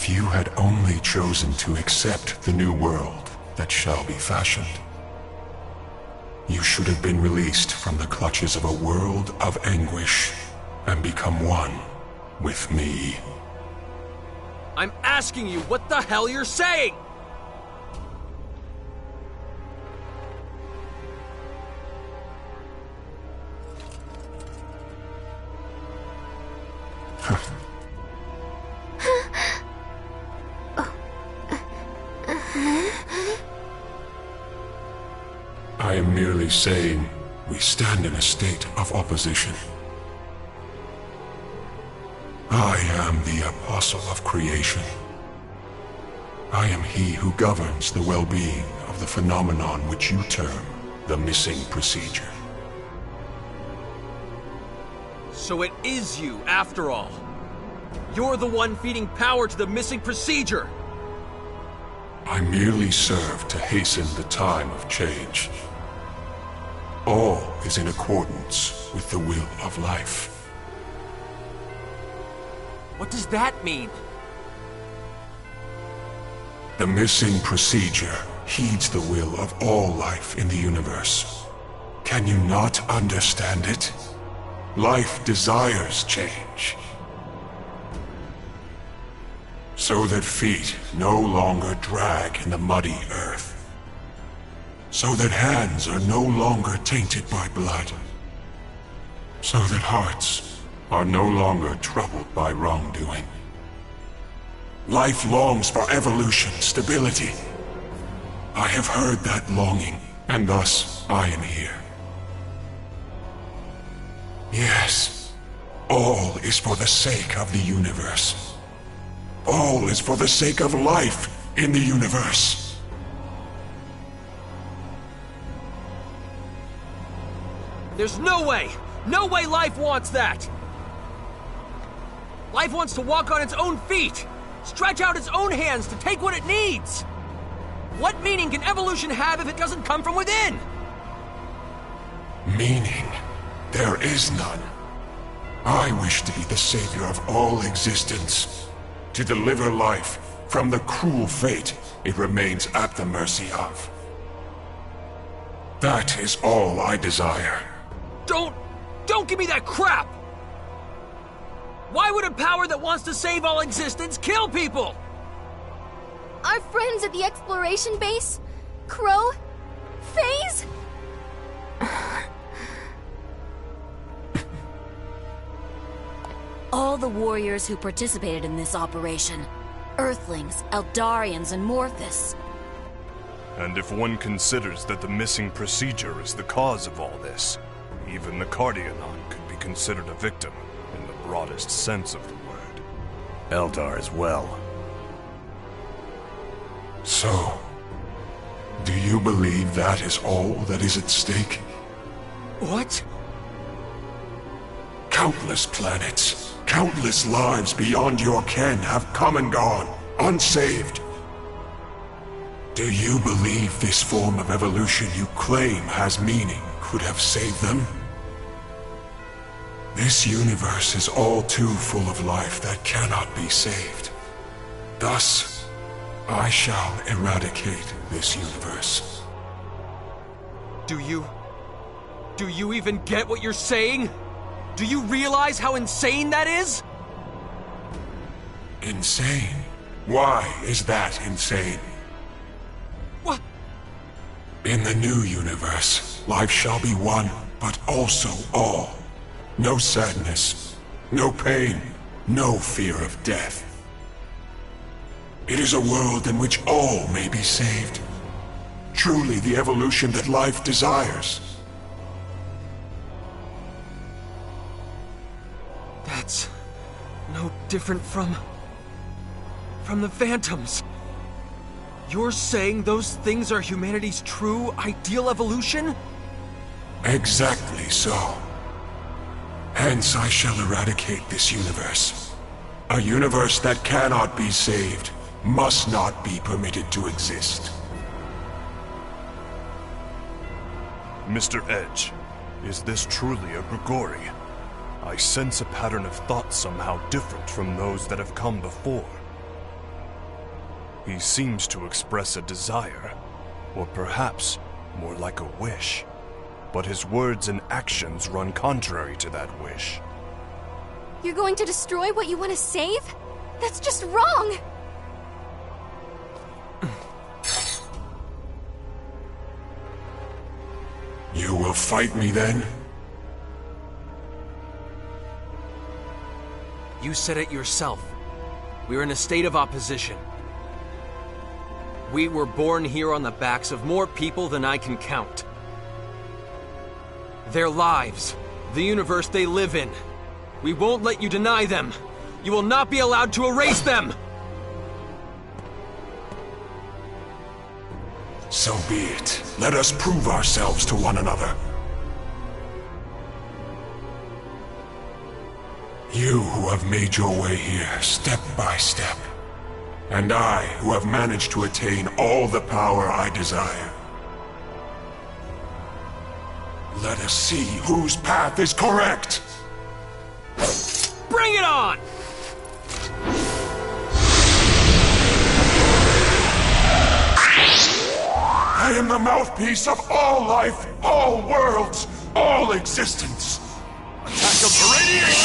If you had only chosen to accept the new world that shall be fashioned, you should have been released from the clutches of a world of anguish and become one with me. I'm asking you what the hell you're saying! I am merely saying we stand in a state of opposition. I am the apostle of creation. I am he who governs the well-being of the phenomenon which you term the missing procedure. So it is you, after all. You're the one feeding power to the missing procedure. I merely serve to hasten the time of change. All is in accordance with the will of life. What does that mean? The missing procedure heeds the will of all life in the universe. Can you not understand it? Life desires change. So that feet no longer drag in the muddy earth. So that hands are no longer tainted by blood. So that hearts are no longer troubled by wrongdoing. Life longs for evolution, stability. I have heard that longing, and thus I am here. Yes, all is for the sake of the universe. All is for the sake of life in the universe. There's no way! No way life wants that! Life wants to walk on its own feet! Stretch out its own hands to take what it needs! What meaning can evolution have if it doesn't come from within? Meaning? There is none. I wish to be the savior of all existence. To deliver life from the cruel fate it remains at the mercy of. That is all I desire. Don't give me that crap! Why would a power that wants to save all existence kill people? Our friends at the exploration base? Crow? FaZe? All the warriors who participated in this operation. Earthlings, Eldarians, and Morphus. And if one considers that the missing procedure is the cause of all this, even the Cardionon could be considered a victim, in the broadest sense of the word. Eldar as well. So, do you believe that is all that is at stake? What? Countless planets, countless lives beyond your ken have come and gone, unsaved. Do you believe this form of evolution you claim has meaning could have saved them? This universe is all too full of life that cannot be saved. Thus, I shall eradicate this universe. Do you even get what you're saying? Do you realize how insane that is? Insane? Why is that insane? What? In the new universe, life shall be one, but also all. No sadness, no pain, no fear of death. It is a world in which all may be saved. Truly the evolution that life desires. That's no different from the Phantoms. You're saying those things are humanity's true, ideal evolution? Exactly so. Hence I shall eradicate this universe. A universe that cannot be saved, must not be permitted to exist. Mr. Edge, is this truly a Grigori? I sense a pattern of thought somehow different from those that have come before. He seems to express a desire, or perhaps more like a wish. But his words and actions run contrary to that wish. You're going to destroy what you want to save? That's just wrong! You will fight me then? You said it yourself. We're in a state of opposition. We were born here on the backs of more people than I can count. Their lives, the universe they live in. We won't let you deny them. You will not be allowed to erase them! So be it. Let us prove ourselves to one another. You who have made your way here, step by step. And I who have managed to attain all the power I desire. Let us see whose path is correct! Bring it on! I am the mouthpiece of all life, all worlds, all existence. Attack of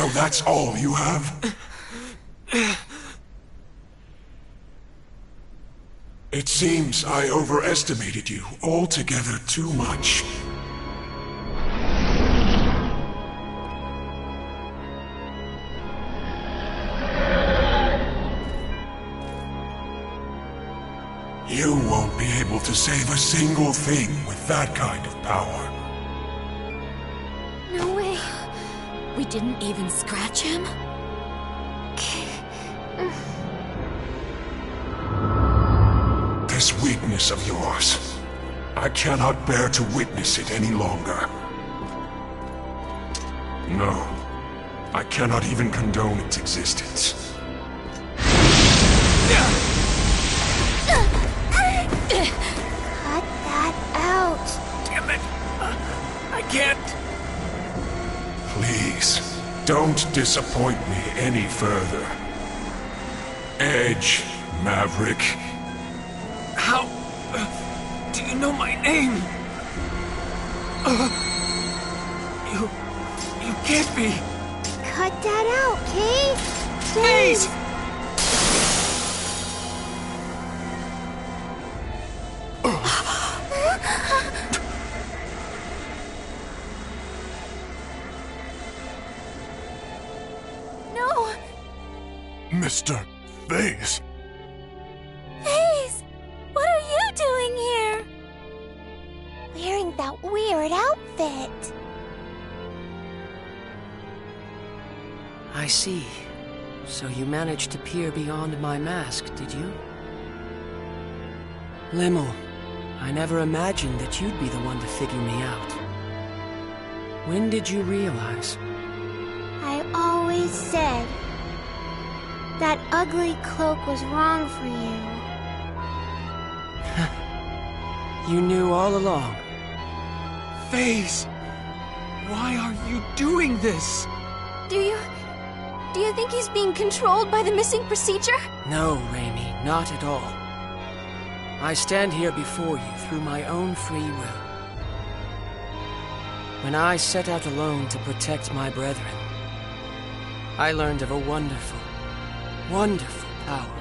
So that's all you have? It seems I overestimated you altogether too much. You won't be able to save a single thing with that kind of power. No way. We didn't even scratch him? This weakness of yours, I cannot bear to witness it any longer. No, I cannot even condone its existence. Cut that out. Damn it! I can't. Please, don't disappoint me any further. Edge, Maverick. How do you know my name? You can't be. Cut that out, Kate. Please! No. Mr. Phase! Phase! What are you doing here? Wearing that weird outfit. I see. So you managed to peer beyond my mask, did you? Limmel, I never imagined that you'd be the one to figure me out. When did you realize? I always said that ugly cloak was wrong for you. You knew all along. Phase! Why are you doing this? Do you think he's being controlled by the missing procedure? No, Raimi, not at all. I stand here before you through my own free will. When I set out alone to protect my brethren, I learned of a wonderful, wonderful power.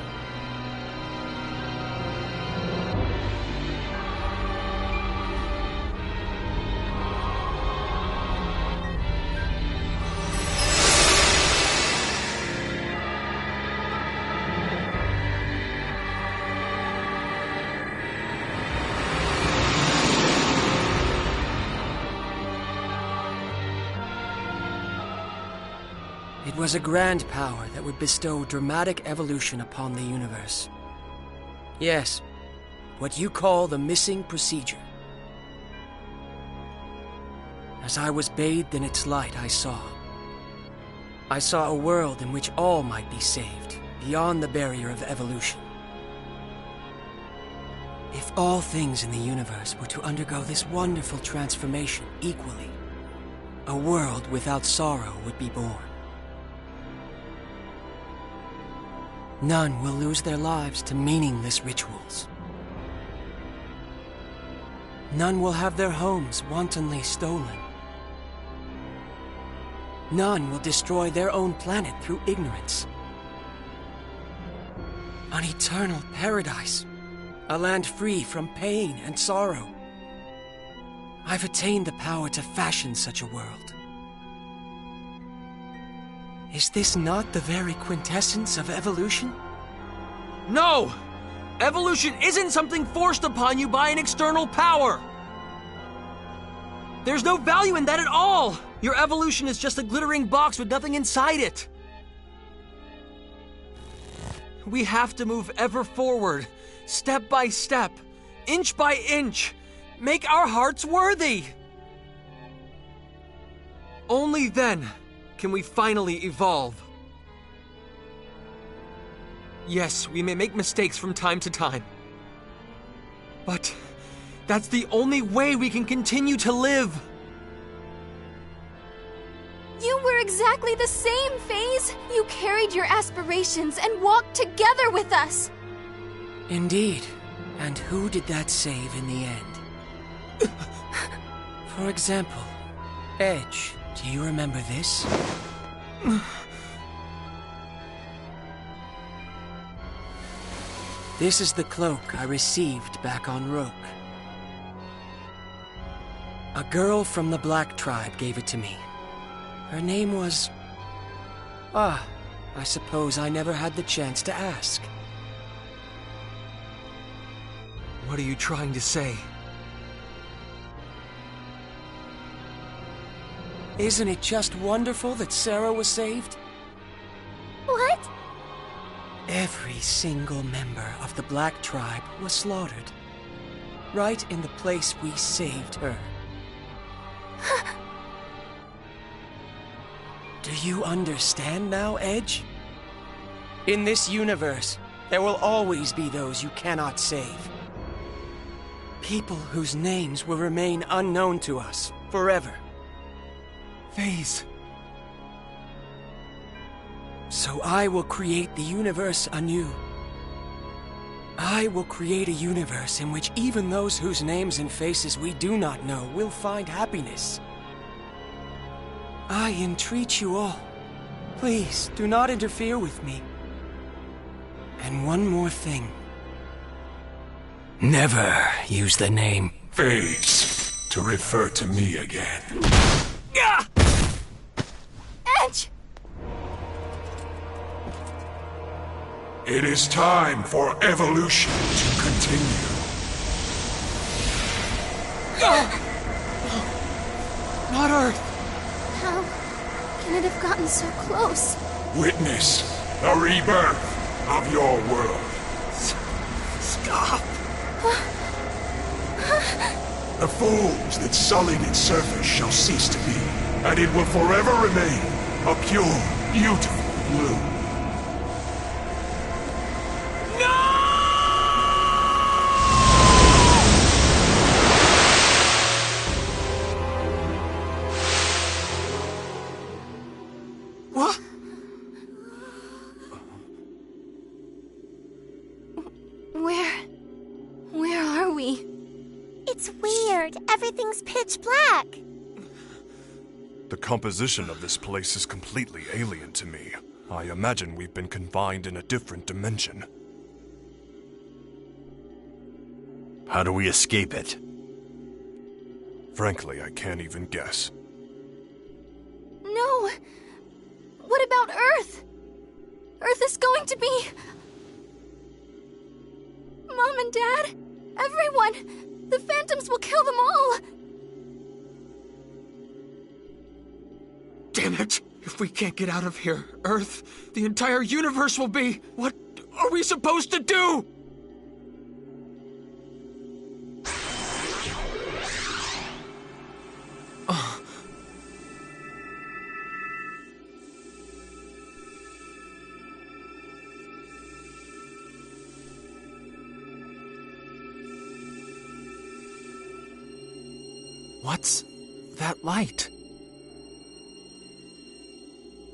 It was a grand power that would bestow dramatic evolution upon the universe. Yes, what you call the missing procedure. As I was bathed in its light, I saw a world in which all might be saved, beyond the barrier of evolution. If all things in the universe were to undergo this wonderful transformation equally, a world without sorrow would be born. None will lose their lives to meaningless rituals. None will have their homes wantonly stolen. None will destroy their own planet through ignorance. An eternal paradise, a land free from pain and sorrow. I've attained the power to fashion such a world. Is this not the very quintessence of evolution? No! Evolution isn't something forced upon you by an external power! There's no value in that at all! Your evolution is just a glittering box with nothing inside it! We have to move ever forward, step by step, inch by inch, make our hearts worthy! Only then can we finally evolve. Yes, we may make mistakes from time to time. But that's the only way we can continue to live. You were exactly the same, Phase. You carried your aspirations and walked together with us. Indeed. And who did that save in the end? For example, Edge, do you remember this? This is the cloak I received back on Roke. A girl from the Black Tribe gave it to me. Her name was... I suppose I never had the chance to ask. What are you trying to say? Isn't it just wonderful that Sarah was saved? What? Every single member of the Black Tribe was slaughtered. Right in the place we saved her. Do you understand now, Edge? In this universe, there will always be those you cannot save. People whose names will remain unknown to us forever. Phase. So I will create the universe anew. I will create a universe in which even those whose names and faces we do not know will find happiness. I entreat you all, please do not interfere with me. And one more thing. Never use the name Phase, to refer to me again. Edge! It is time for evolution to continue. Not Earth! How can it have gotten so close? Witness the rebirth of your world. Stop! The forms that sullied its surface shall cease to be, and it will forever remain a pure, beautiful blue. What? Where are we? It's weird. Everything's pitch black. The composition of this place is completely alien to me. I imagine we've been confined in a different dimension. How do we escape it? Frankly, I can't even guess. No. What about Earth? Earth is going to be... Mom and Dad, everyone, the phantoms will kill them all. Damn it! If we can't get out of here, Earth, the entire universe will be... What are we supposed to do? What's that light?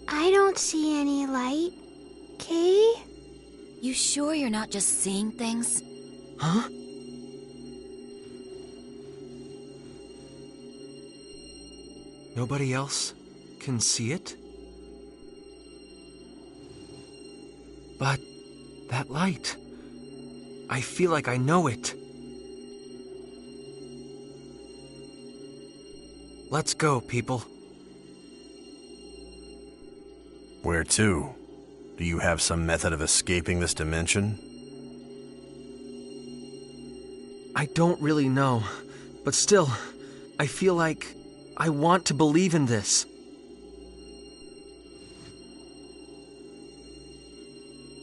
I don't see any light. Kay? You sure you're not just seeing things? Huh? Nobody else can see it? But that light, I feel like I know it. Let's go, people. Where to? Do you have some method of escaping this dimension? I don't really know, but still, I feel like I want to believe in this.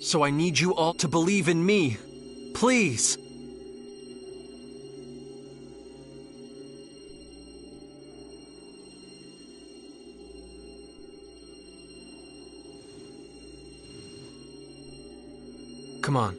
So I need you all to believe in me. Please. Come on.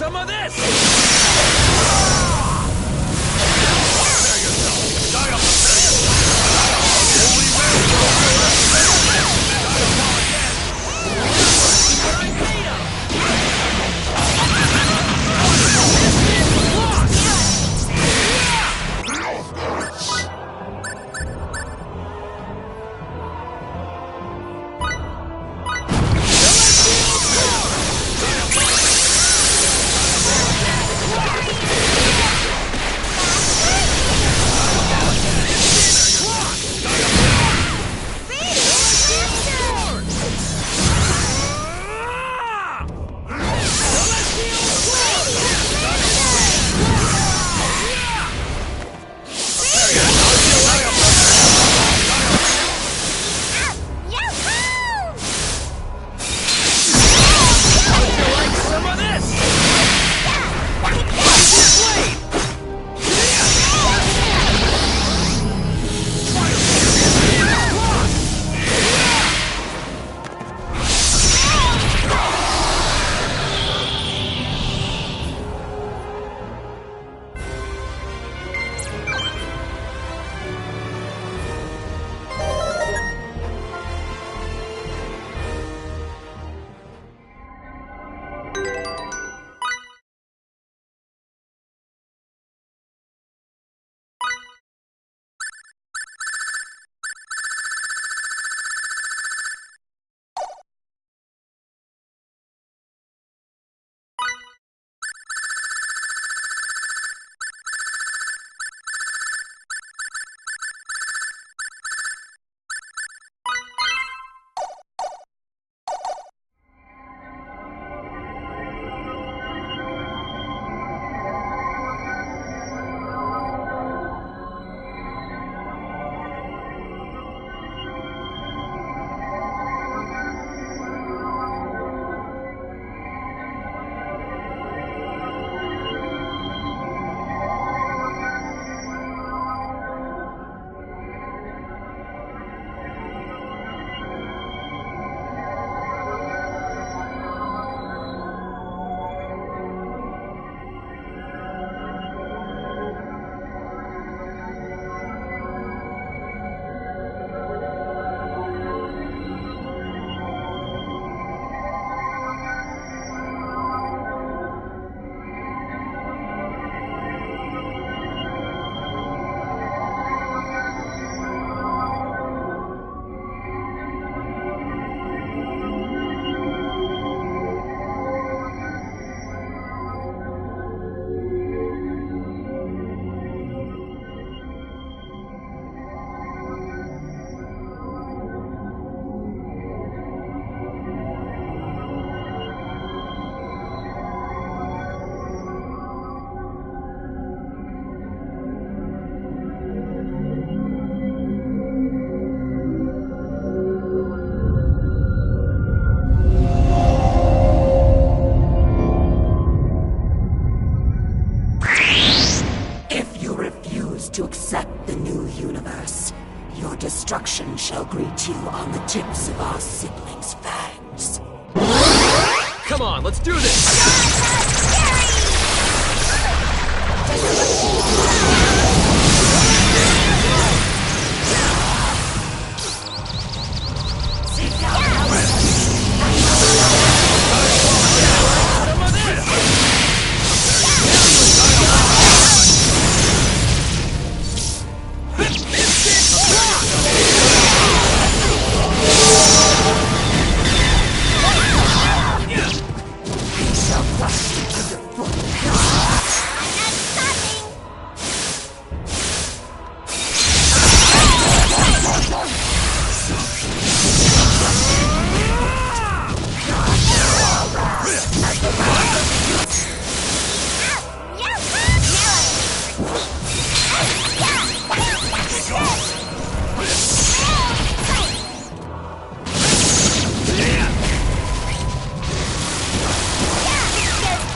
some of this! to accept the new universe, your destruction shall greet you on the tips of our siblings' fangs. Come on, let's do this!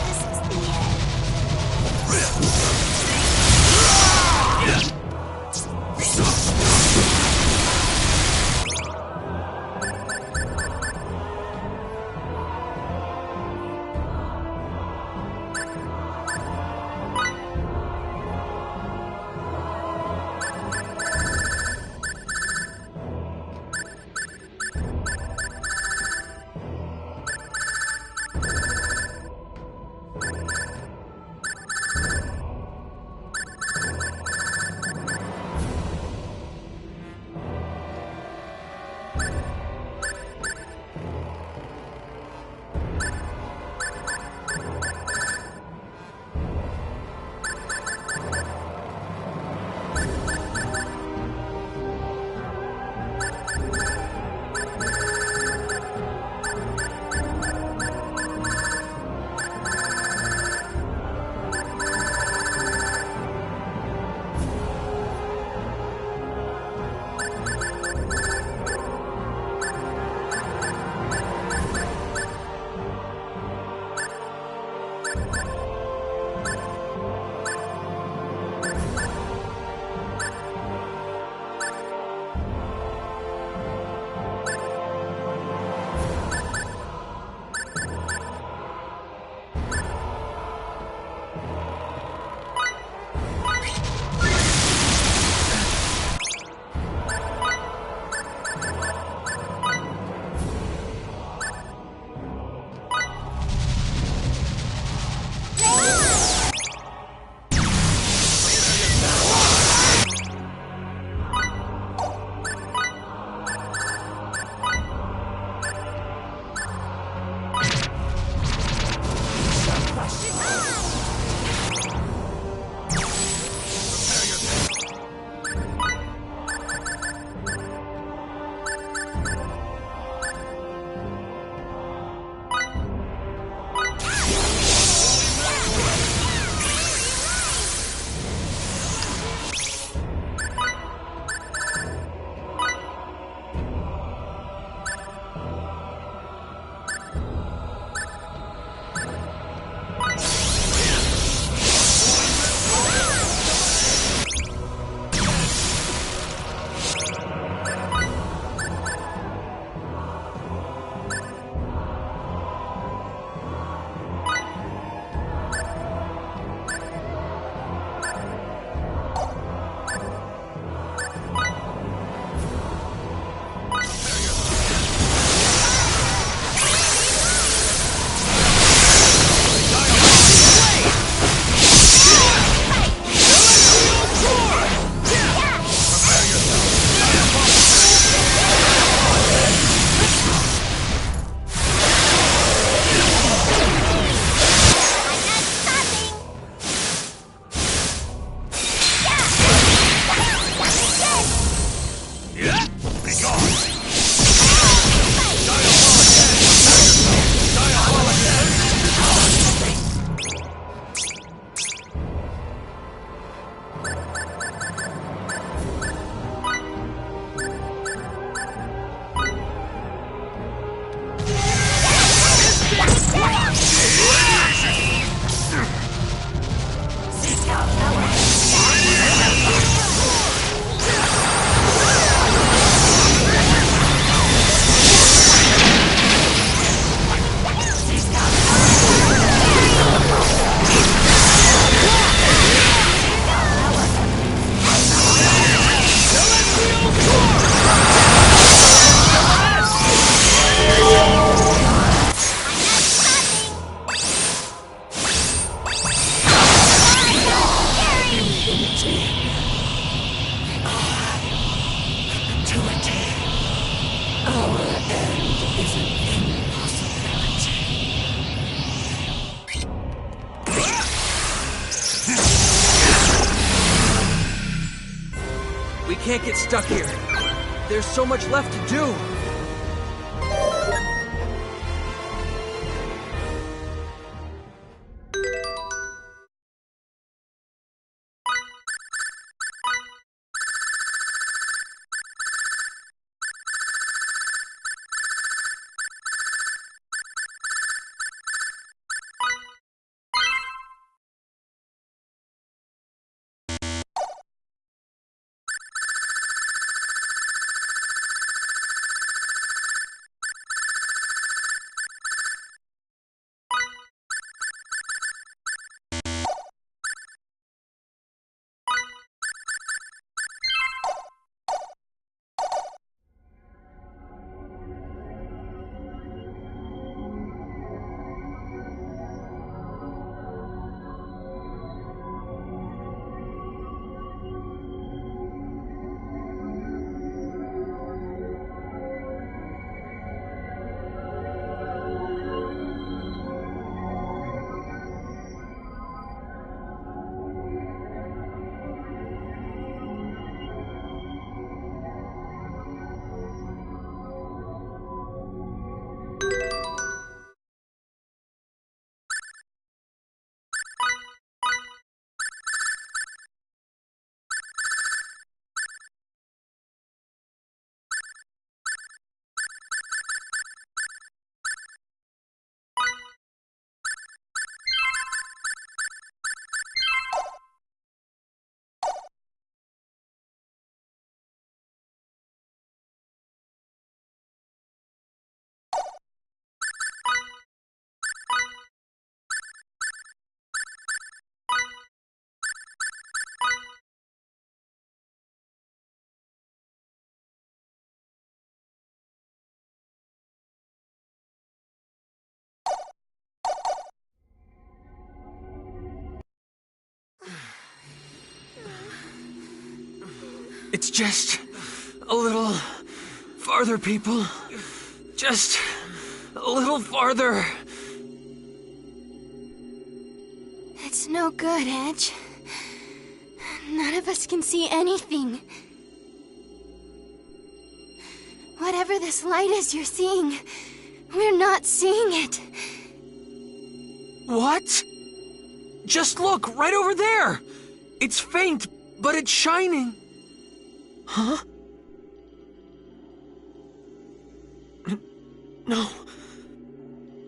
This is the end. We can't get stuck here. There's so much left to do. It's just a little farther, people. Just a little farther. It's no good, Edge. None of us can see anything. Whatever this light is you're seeing, we're not seeing it. What? Just look, right over there! It's faint, but it's shining. Huh? No.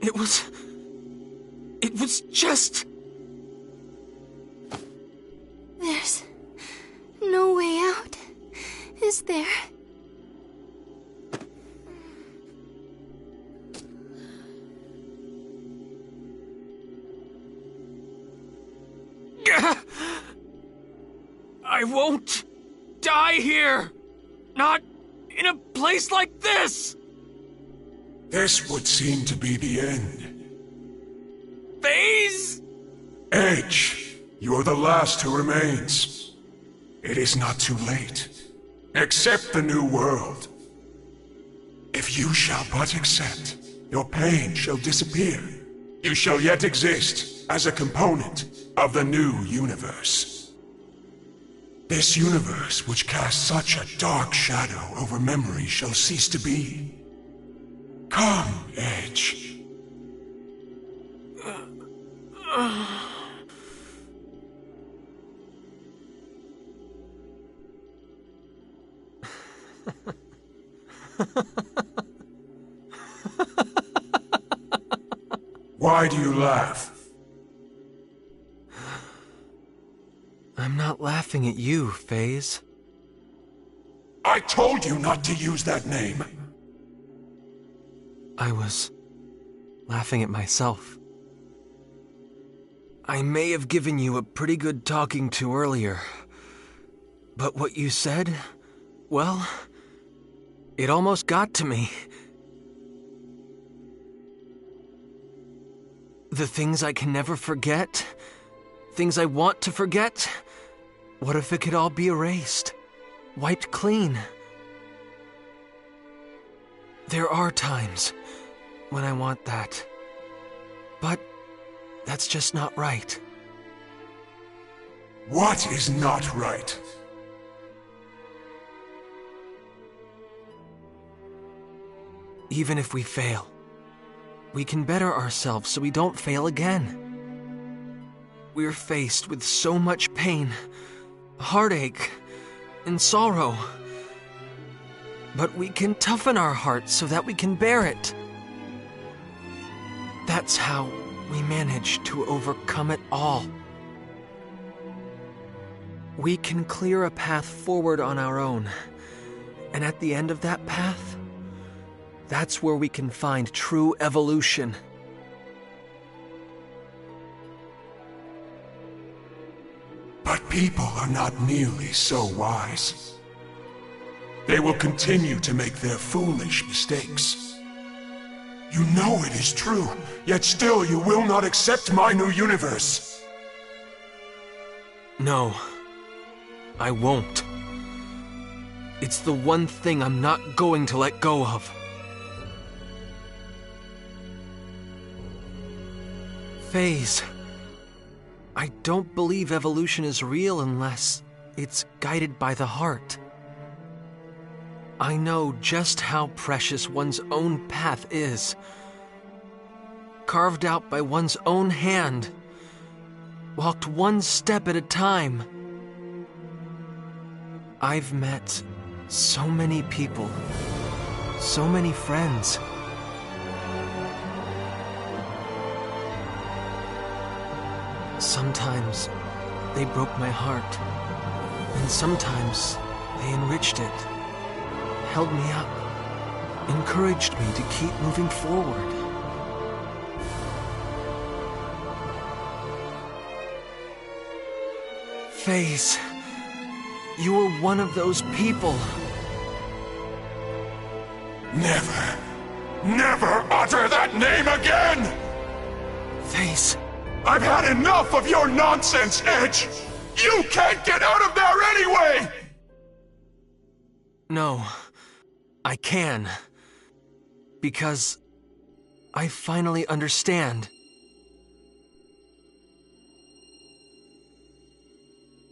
It was just... There's no way out, is there? I won't die here! Not in a place like this! This would seem to be the end. Phase? Edge, you're the last who remains. It is not too late. Accept the new world. If you shall but accept, your pain shall disappear. You shall yet exist as a component of the new universe. This universe which casts such a dark shadow over memory shall cease to be. Come, Edge. Why do you laugh? I'm not laughing at you, Phase. I told you not to use that name. I was laughing at myself. I may have given you a pretty good talking to earlier, but what you said, well, it almost got to me. The things I can never forget, things I want to forget, what if it could all be erased, wiped clean? There are times when I want that, but that's just not right. What is not right? Even if we fail, we can better ourselves so we don't fail again. We're faced with so much pain, heartache, and sorrow. But we can toughen our hearts so that we can bear it. That's how we manage to overcome it all. We can clear a path forward on our own, and at the end of that path, that's where we can find true evolution. But people are not nearly so wise. They will continue to make their foolish mistakes. You know it is true, yet still you will not accept my new universe. No, I won't. It's the one thing I'm not going to let go of. Phase, I don't believe evolution is real unless it's guided by the heart. I know just how precious one's own path is. Carved out by one's own hand. Walked one step at a time. I've met so many people, so many friends. Sometimes they broke my heart, and sometimes they enriched it, held me up, encouraged me to keep moving forward. Phase, you were one of those people. Never, never utter that name again! Phase. I've had enough of your nonsense, Edge! You can't get out of there anyway! No, I can. Because I finally understand.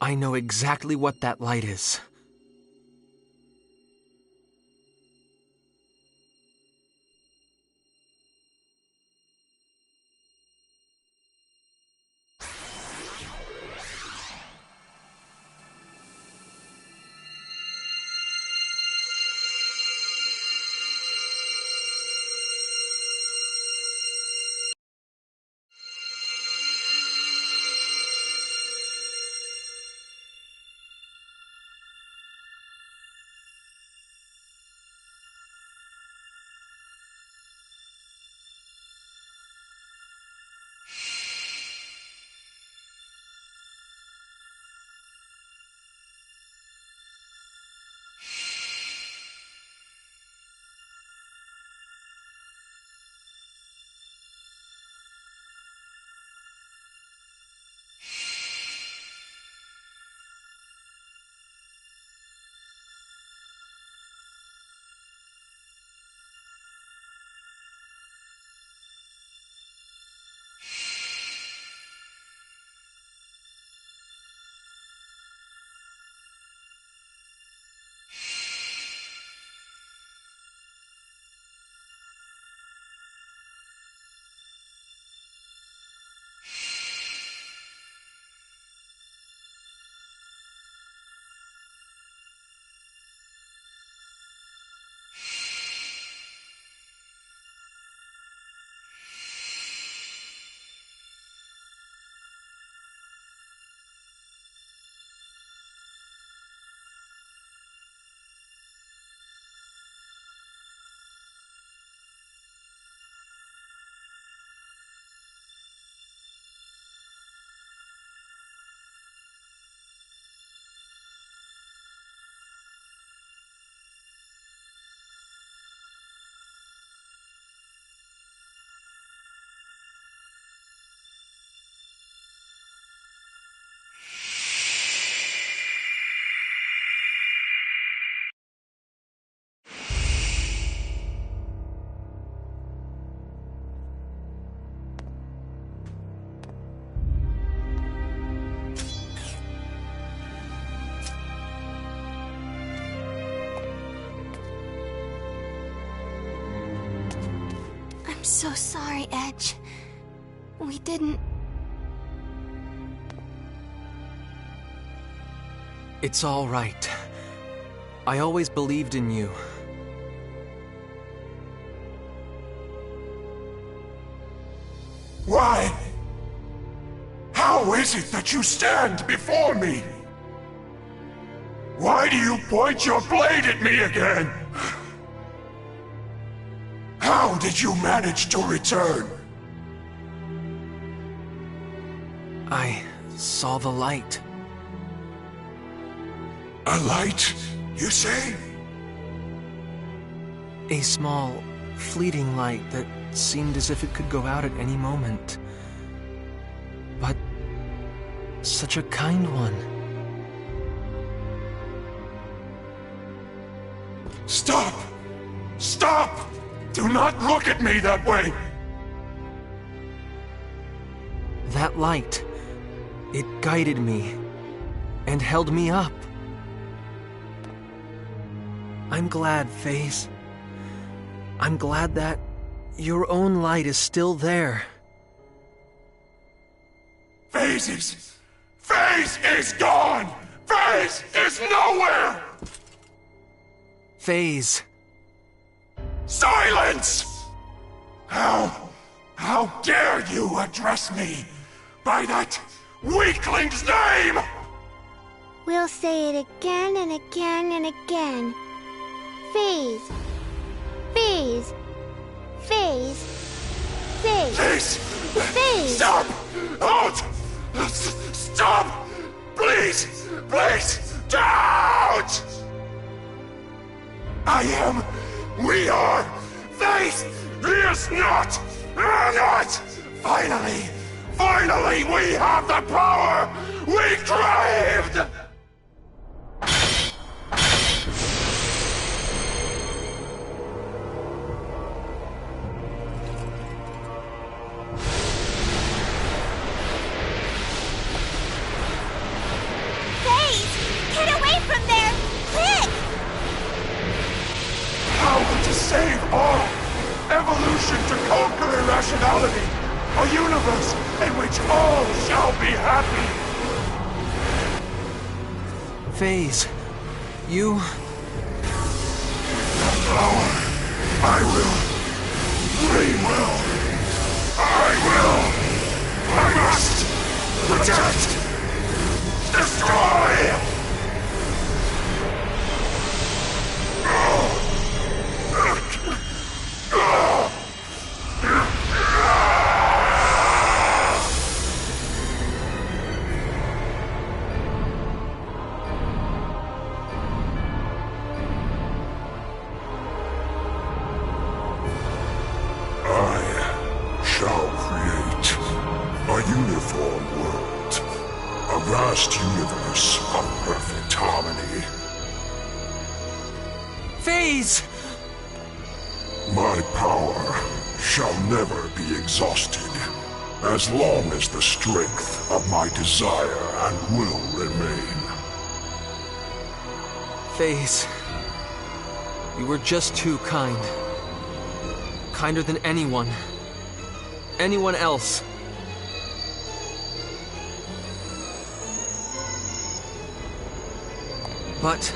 I know exactly what that light is. I'm so sorry, Edge. We didn't... It's all right. I always believed in you. Why? How is it that you stand before me? Why do you point your blade at me again? How did you manage to return? I saw the light. A light, you say? A small, fleeting light that seemed as if it could go out at any moment. But such a kind one. Stop! Stop! Do not look at me that way! That light, it guided me and held me up. I'm glad, FaZe. I'm glad that your own light is still there. FaZe is gone! FaZe is nowhere! FaZe. Silence! How dare you address me by that weakling's name? We'll say it again and again and again. FaZe. FaZe. FaZe. FaZe. Please! FaZe. Stop! Halt! Stop! Please! Please! Don't! We are FaZe! He is not! Finally, we have the power we craved! be happy! FaZe, you... Power. I will. We will. I will. I must protect. Destroy. Universe of perfect harmony. FaZe! My power shall never be exhausted, as long as the strength of my desire and will remain. FaZe, you were just too kind. Kinder than anyone else. But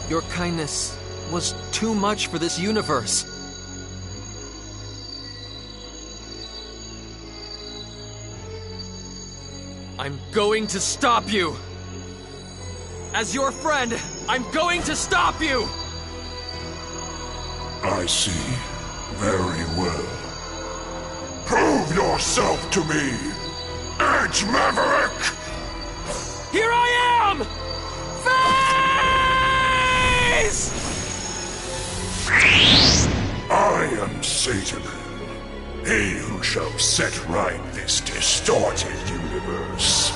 your kindness was too much for this universe. I'm going to stop you! As your friend, I'm going to stop you! I see. Very well. Prove yourself to me, Edge Maverick! Here I am! FaZe! I am Satan, he who shall set right this distorted universe.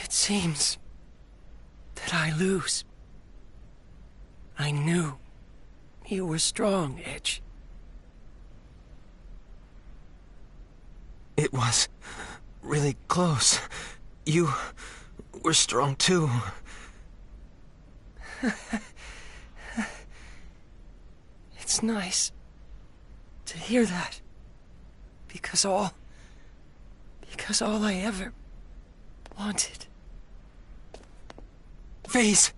It seems that I lose. I knew you were strong, Edge. It was really close. You were strong too. It's nice to hear that. Because all I ever wanted. Phase!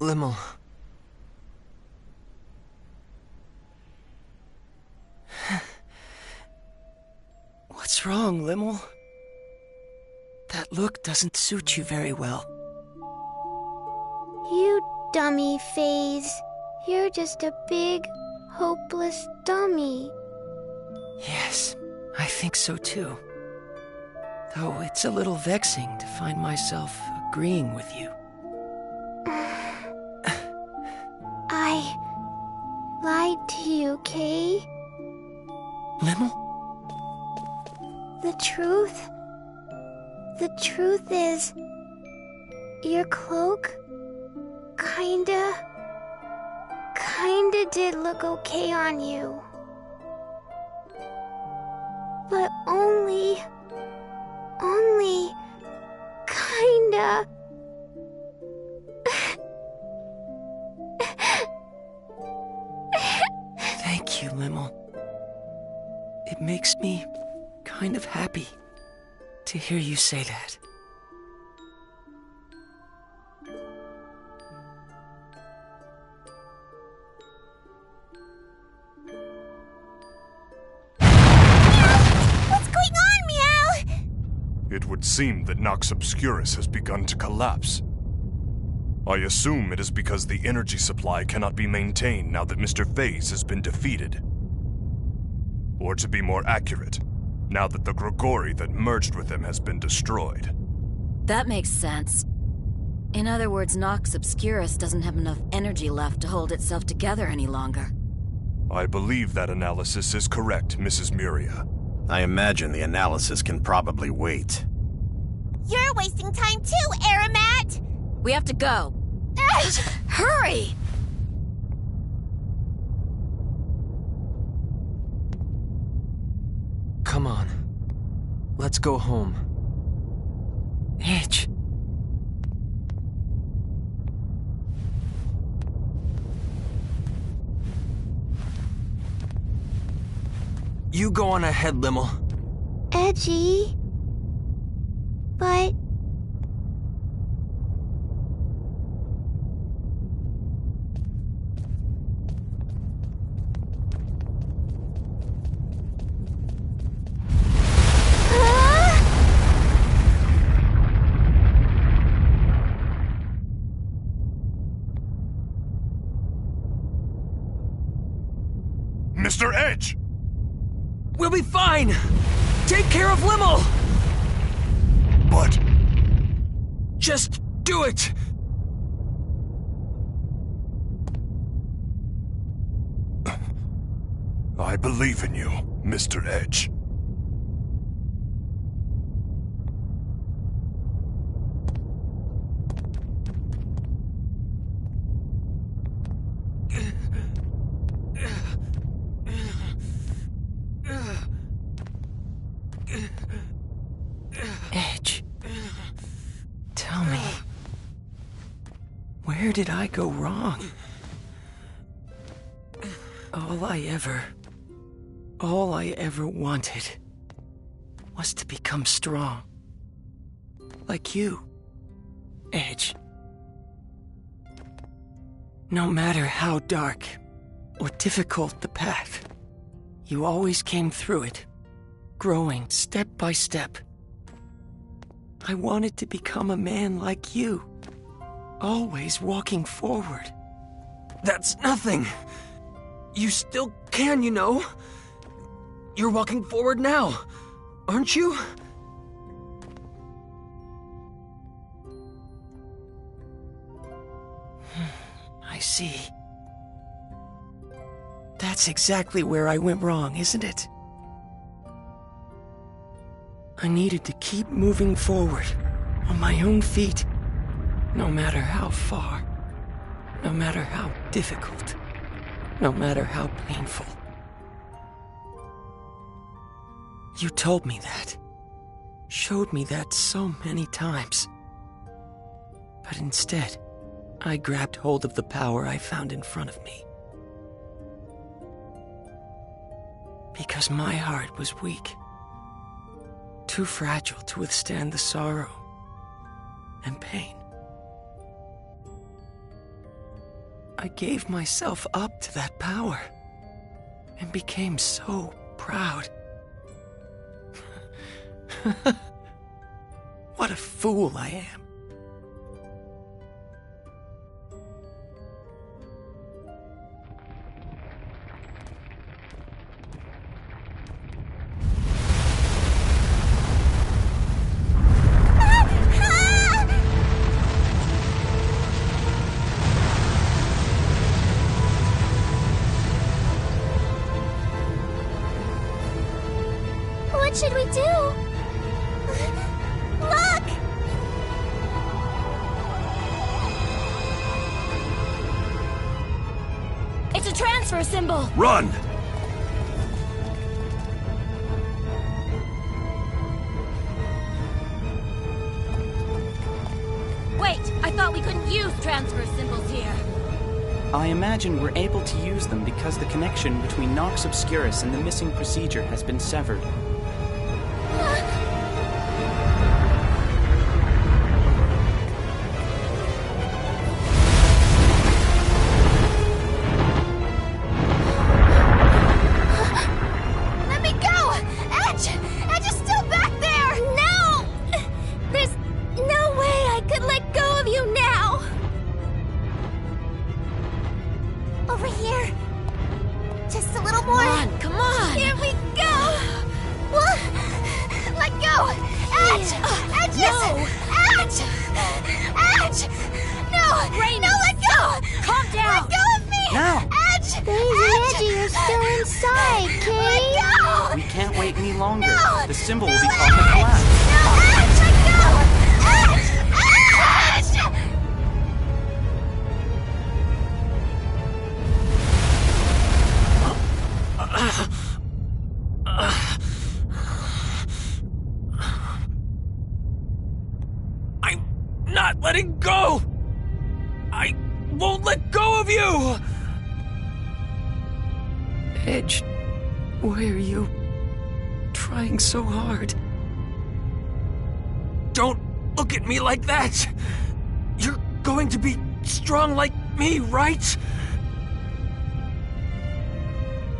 Limmel. What's wrong, Limmel? That look doesn't suit you very well. You dummy, Phase. You're just a big, hopeless dummy. Yes, I think so too. Though it's a little vexing to find myself agreeing with you. I lied to you, Kay. Limmel? The truth is, your cloak kinda did look okay on you. But only kinda. Thank you, Limmel. It makes me kind of happy to hear you say that. It would seem that Nox Obscurus has begun to collapse. I assume it is because the energy supply cannot be maintained now that Mr. Phase has been defeated. Or to be more accurate, now that the Grigori that merged with him has been destroyed. That makes sense. In other words, Nox Obscurus doesn't have enough energy left to hold itself together any longer. I believe that analysis is correct, Mrs. Muria. I imagine the analysis can probably wait. You're wasting time too, Aramat! We have to go. Edge! Hurry! Come on. Let's go home. Edge. You go on ahead, Limmel. Edgy. But... Mr. Edge! We'll be fine! Take care of Limmel! But... Just do it! I believe in you, Mr. Edge. Edge. Tell me. Where did I go wrong? All I ever wanted was to become strong. Like you, Edge. No matter how dark or difficult the path, you always came through it, growing step by step. I wanted to become a man like you, always walking forward. That's nothing. You still can, you know. You're walking forward now, aren't you? I see. That's exactly where I went wrong, isn't it? I needed to keep moving forward, on my own feet, no matter how far, no matter how difficult, no matter how painful. You told me that, showed me that so many times. But instead, I grabbed hold of the power I found in front of me. Because my heart was weak. Too fragile to withstand the sorrow and pain. I gave myself up to that power and became so proud. What a fool I am. What should we do? Look! It's a transfer symbol! Run! Wait, I thought we couldn't use transfer symbols here. I imagine we're able to use them because the connection between Nox Obscurus and the missing procedure has been severed. Let me go! Edge! Edge is still back there! No! you, you're still inside, Kay. We can't wait any longer. The symbol will be called the collapse. I'm not letting go! I won't let go of you! Edge, why are you trying so hard? Don't look at me like that! You're going to be strong like me, right?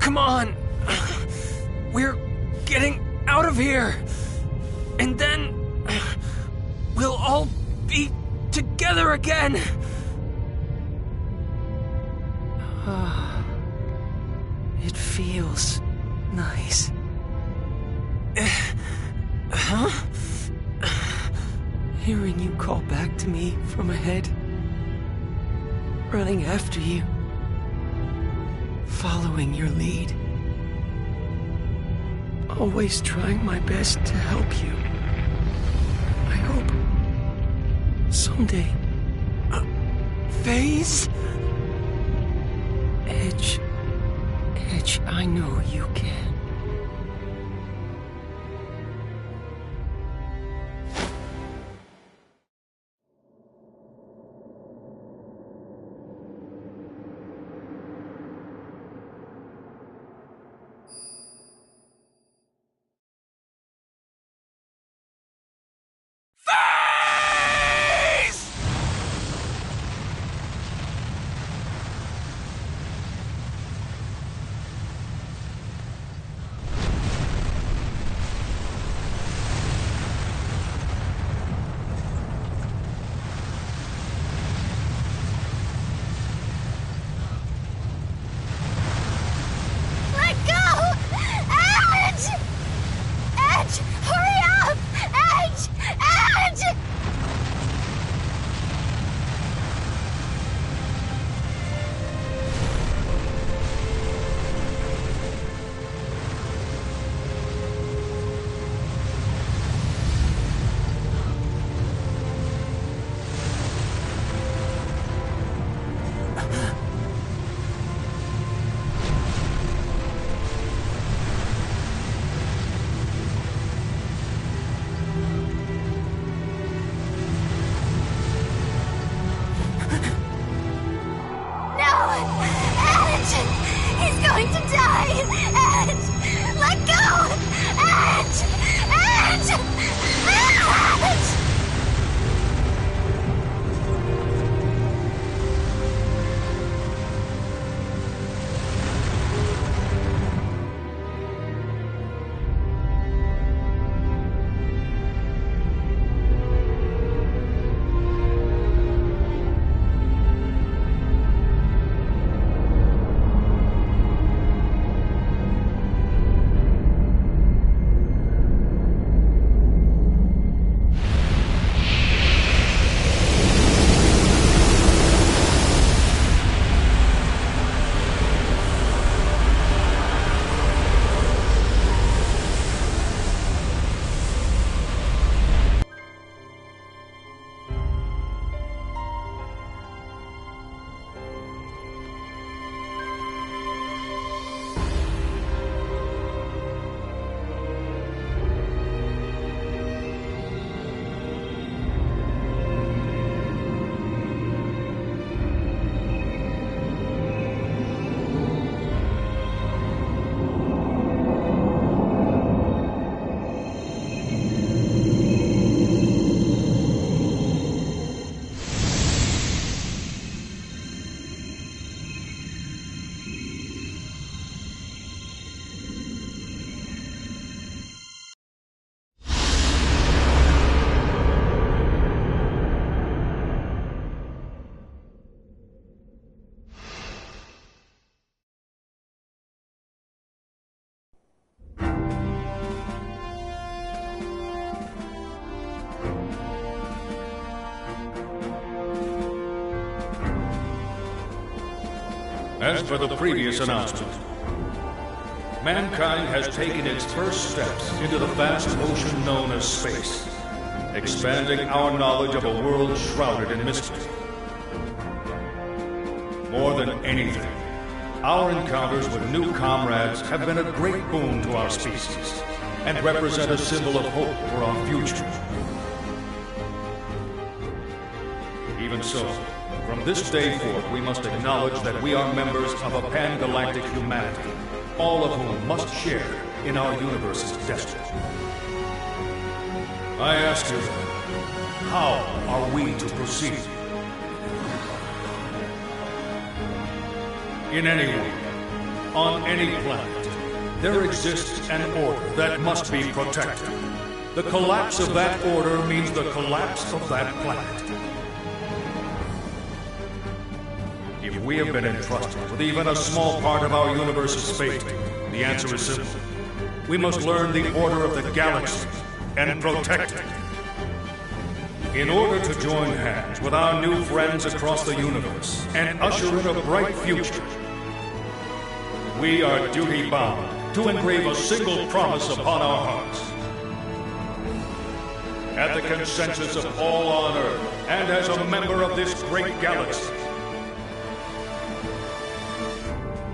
Come on! We're getting out of here! And then we'll all be together again! It feels nice. Huh? Hearing you call back to me from ahead. Running after you. Following your lead. Always trying my best to help you. I hope someday. Phase? Edge, I know you can. As per the previous announcement, mankind has taken its first steps into the vast ocean known as space, expanding our knowledge of a world shrouded in mystery. More than anything, our encounters with new comrades have been a great boon to our species and represent a symbol of hope for our future. Even so, from this day forth, we must acknowledge that we are members of a pan-galactic humanity, all of whom must share in our universe's destiny. I ask you, how are we to proceed? In any way, on any planet, there exists an order that must be protected. The collapse of that order means the collapse of that planet. If we have been entrusted with even a small part of our universe's fate, the answer is simple. We must learn the order of the galaxy and protect it. In order to join hands with our new friends across the universe and usher in a bright future, we are duty-bound to engrave a single promise upon our hearts. At the consensus of all on Earth, and as a member of this great galaxy,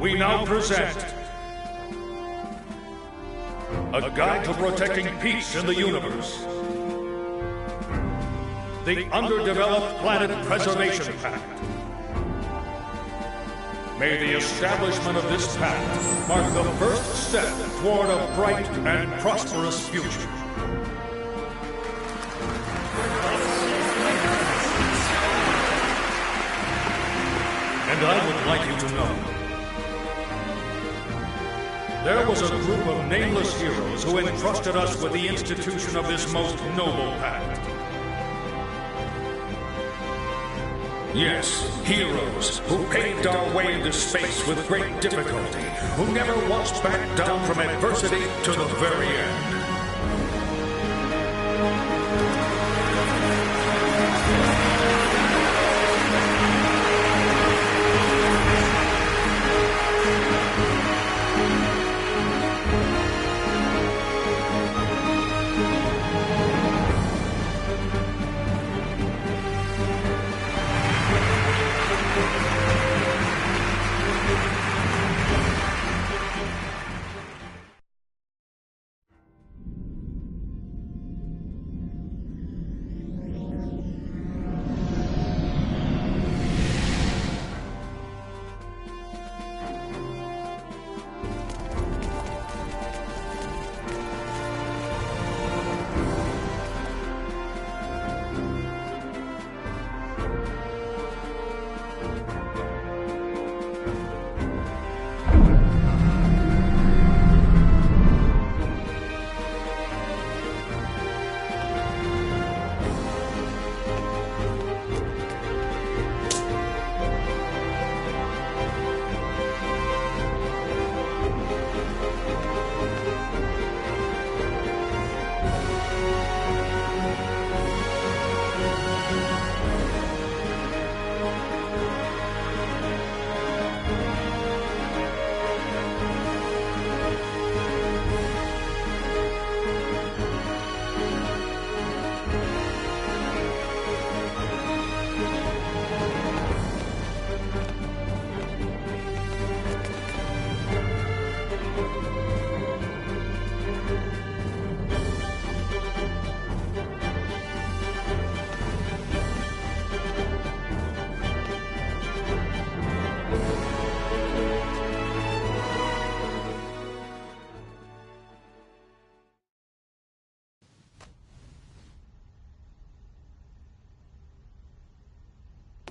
we now present a guide to protecting peace in the universe. The Underdeveloped Planet Preservation Pact. May the establishment of this pact mark the first step toward a bright and prosperous future. And I would like you to know, there was a group of nameless heroes who entrusted us with the institution of this most noble pact. Yes, heroes who paved our way into space with great difficulty, who never once backed down from adversity to the very end.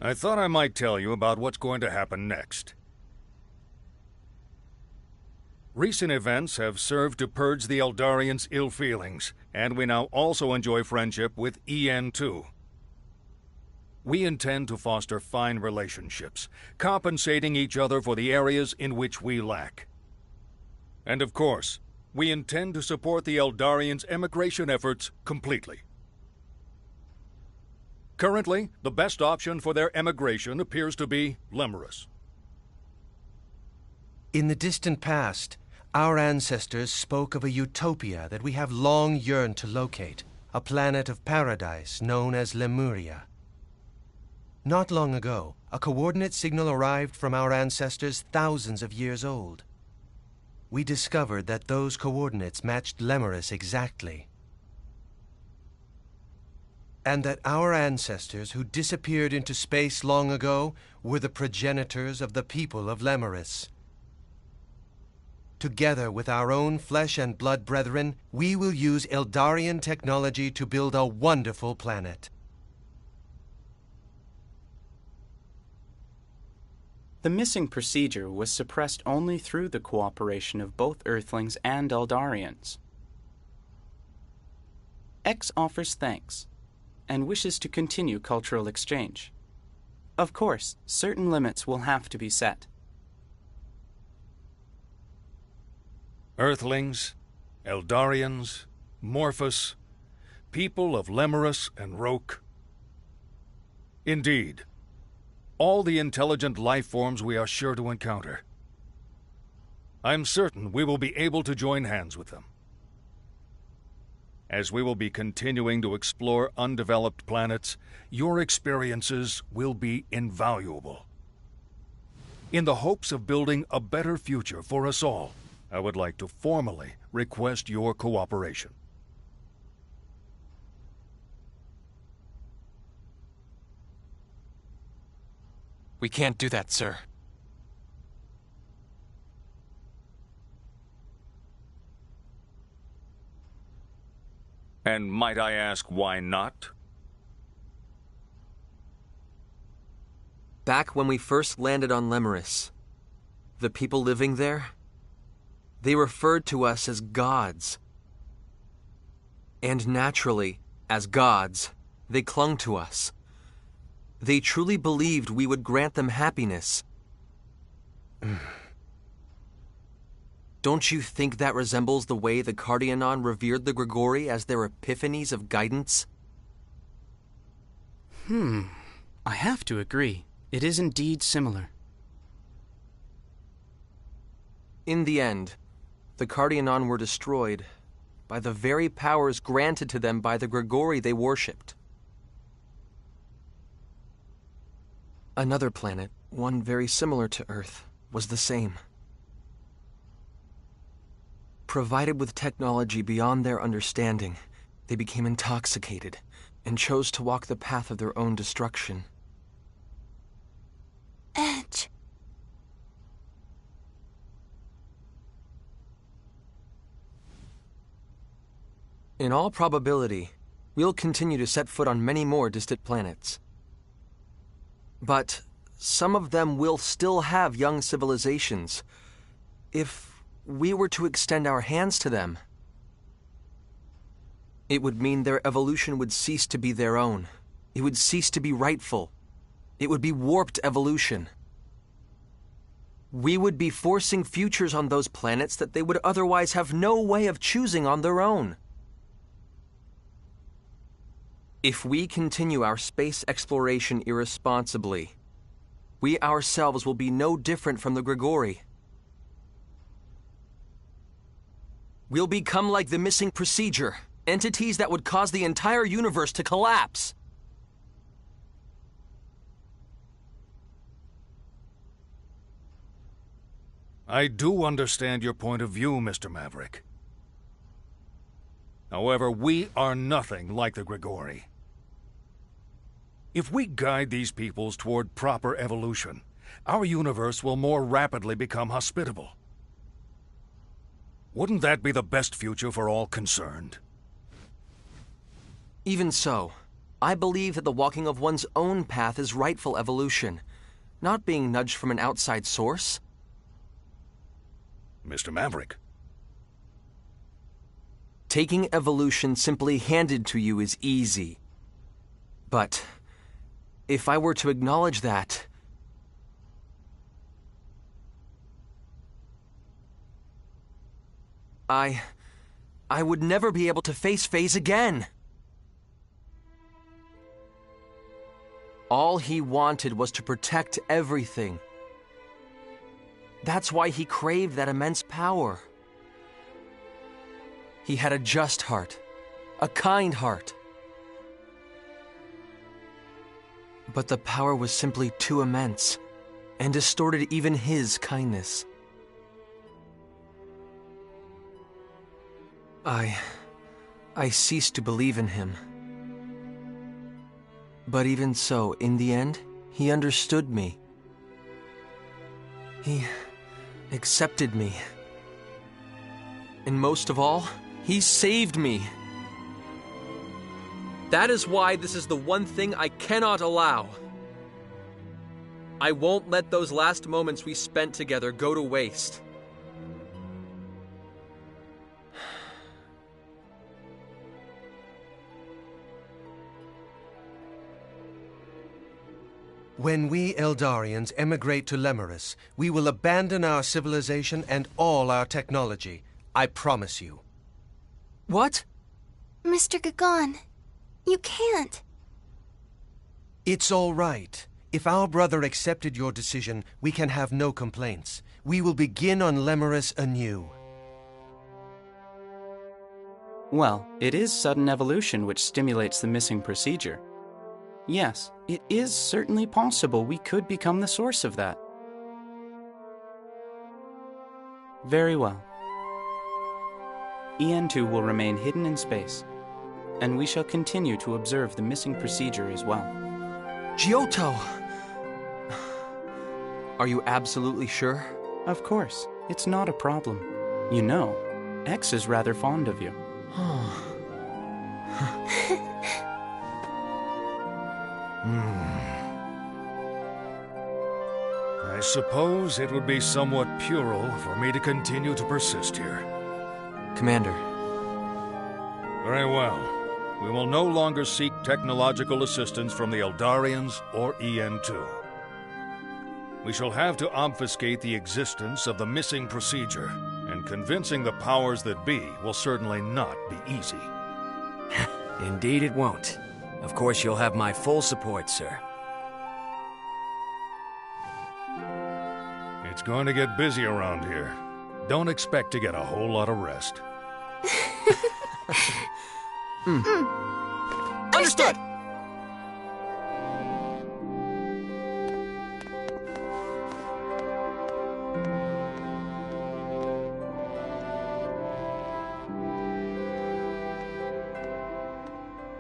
I thought I might tell you about what's going to happen next. Recent events have served to purge the Eldarians' ill feelings, and we now also enjoy friendship with EN2. We intend to foster fine relationships, compensating each other for the areas in which we lack. And of course, we intend to support the Eldarians' emigration efforts completely. Currently, the best option for their emigration appears to be Lemurus. In the distant past, Our ancestors spoke of a utopia that we have long yearned to locate, a planet of paradise known as Lemuria. Not long ago, a coordinate signal arrived from our ancestors thousands of years old. We discovered that those coordinates matched Lemurus exactly. And that our ancestors who disappeared into space long ago were the progenitors of the people of Lemurus. Together with our own flesh and blood brethren, we will use Eldarian technology to build a wonderful planet. The missing procedure was suppressed only through the cooperation of both Earthlings and Eldarians. X offers thanks, and wishes to continue cultural exchange. Of course, certain limits will have to be set. Earthlings, Eldarians, Morphus, people of Lemurus and Roke. Indeed, all the intelligent life forms we are sure to encounter. I'm certain we will be able to join hands with them. As we will be continuing to explore undeveloped planets, your experiences will be invaluable. In the hopes of building a better future for us all, I would like to formally request your cooperation. We can't do that, sir. And might I ask why not? Back when we first landed on Lemurus, the people living there, they referred to us as gods. And naturally, as gods, they clung to us. They truly believed we would grant them happiness. Don't you think that resembles the way the Cardianon revered the Grigori as their epiphanies of guidance? I have to agree. It is indeed similar. In the end, the Cardianon were destroyed by the very powers granted to them by the Grigori they worshipped. Another planet, one very similar to Earth, was the same. Provided with technology beyond their understanding, they became intoxicated and chose to walk the path of their own destruction. Edge. In all probability, we'll continue to set foot on many more distant planets. But some of them will still have young civilizations. If we were to extend our hands to them, it would mean their evolution would cease to be their own. It would cease to be rightful. It would be warped evolution. We would be forcing futures on those planets that they would otherwise have no way of choosing on their own. If we continue our space exploration irresponsibly, we ourselves will be no different from the Grigori. We'll become like the missing procedure, entities that would cause the entire universe to collapse. I do understand your point of view, Mr. Maverick. However, we are nothing like the Grigori. If we guide these peoples toward proper evolution, our universe will more rapidly become hospitable. Wouldn't that be the best future for all concerned? Even so, I believe that the walking of one's own path is rightful evolution, not being nudged from an outside source. Mr. Maverick. Taking evolution simply handed to you is easy. But if I were to acknowledge that, I would never be able to face Phase again. All he wanted was to protect everything. That's why he craved that immense power. He had a just heart, a kind heart. But the power was simply too immense, and distorted even his kindness. I ceased to believe in him. But even so, in the end, he understood me. He accepted me. And most of all, he saved me. That is why this is the one thing I cannot allow. I won't let those last moments we spent together go to waste. When we Eldarians emigrate to Lemurus, we will abandon our civilization and all our technology. I promise you. What? Mr. Gagon, you can't. It's all right. If our brother accepted your decision, we can have no complaints. We will begin on Lemurus anew. Well, it is sudden evolution which stimulates the missing procedure. Yes, it is certainly possible we could become the source of that. Very well. EN2 will remain hidden in space, and we shall continue to observe the missing procedure as well. Giotto! Are you absolutely sure? Of course, it's not a problem. You know, X is rather fond of you. I suppose it would be somewhat puerile for me to continue to persist here. Commander. Very well. We will no longer seek technological assistance from the Eldarians or EN2. We shall have to obfuscate the existence of the missing procedure, and convincing the powers that be will certainly not be easy. Indeed it won't. Of course you'll have my full support, sir. It's going to get busy around here. Don't expect to get a whole lot of rest. Understood!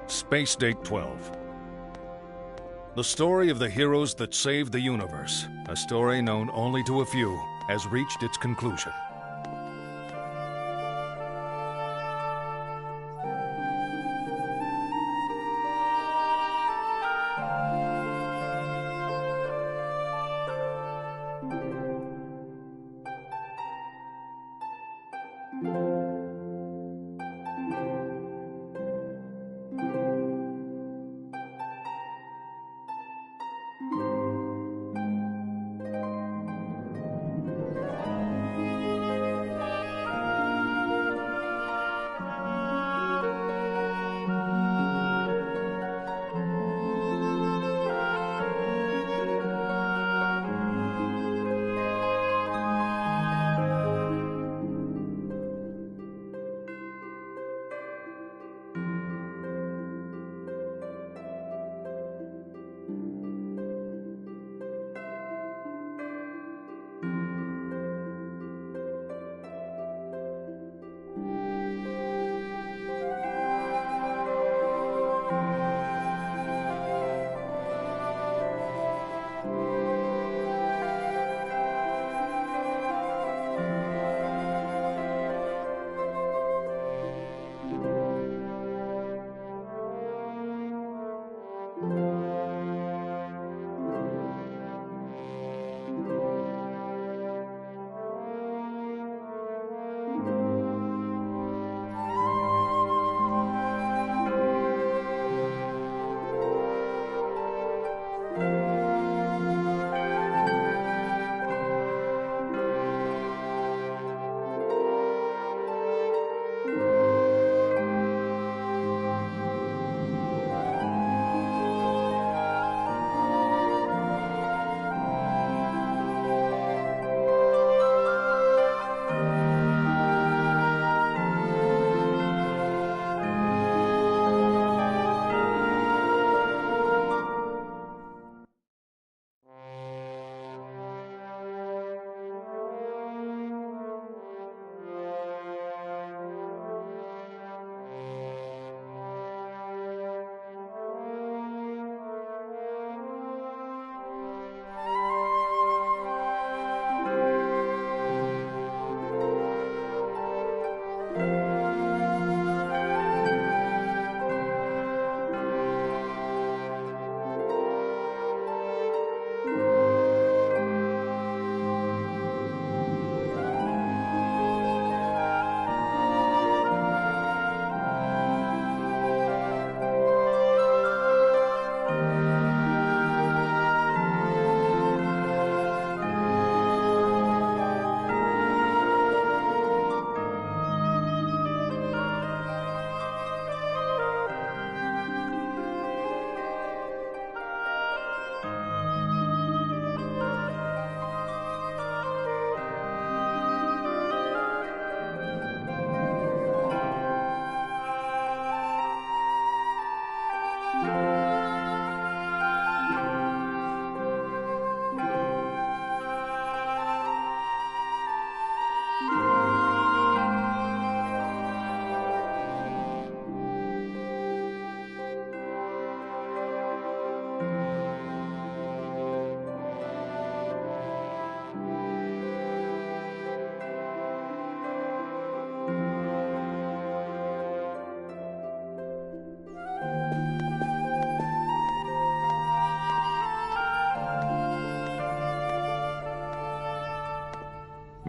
Space Date 12. The story of the heroes that saved the universe, a story known only to a few, has reached its conclusion.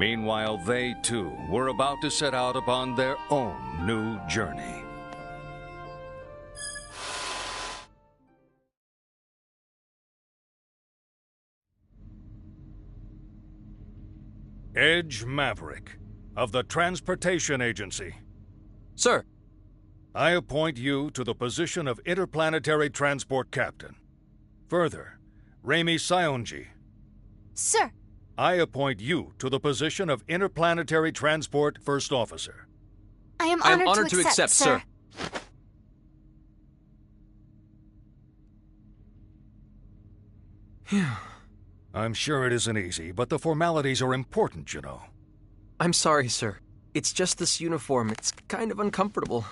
Meanwhile, they too were about to set out upon their own new journey. Edge Maverick, of the Transportation Agency. Sir. I appoint you to the position of Interplanetary Transport Captain. Further, Raimi Sionji. Sir. I appoint you to the position of Interplanetary Transport First Officer. I am honored to accept, sir. I'm sure it isn't easy, but the formalities are important, you know. I'm sorry, sir. It's just this uniform. It's kind of uncomfortable.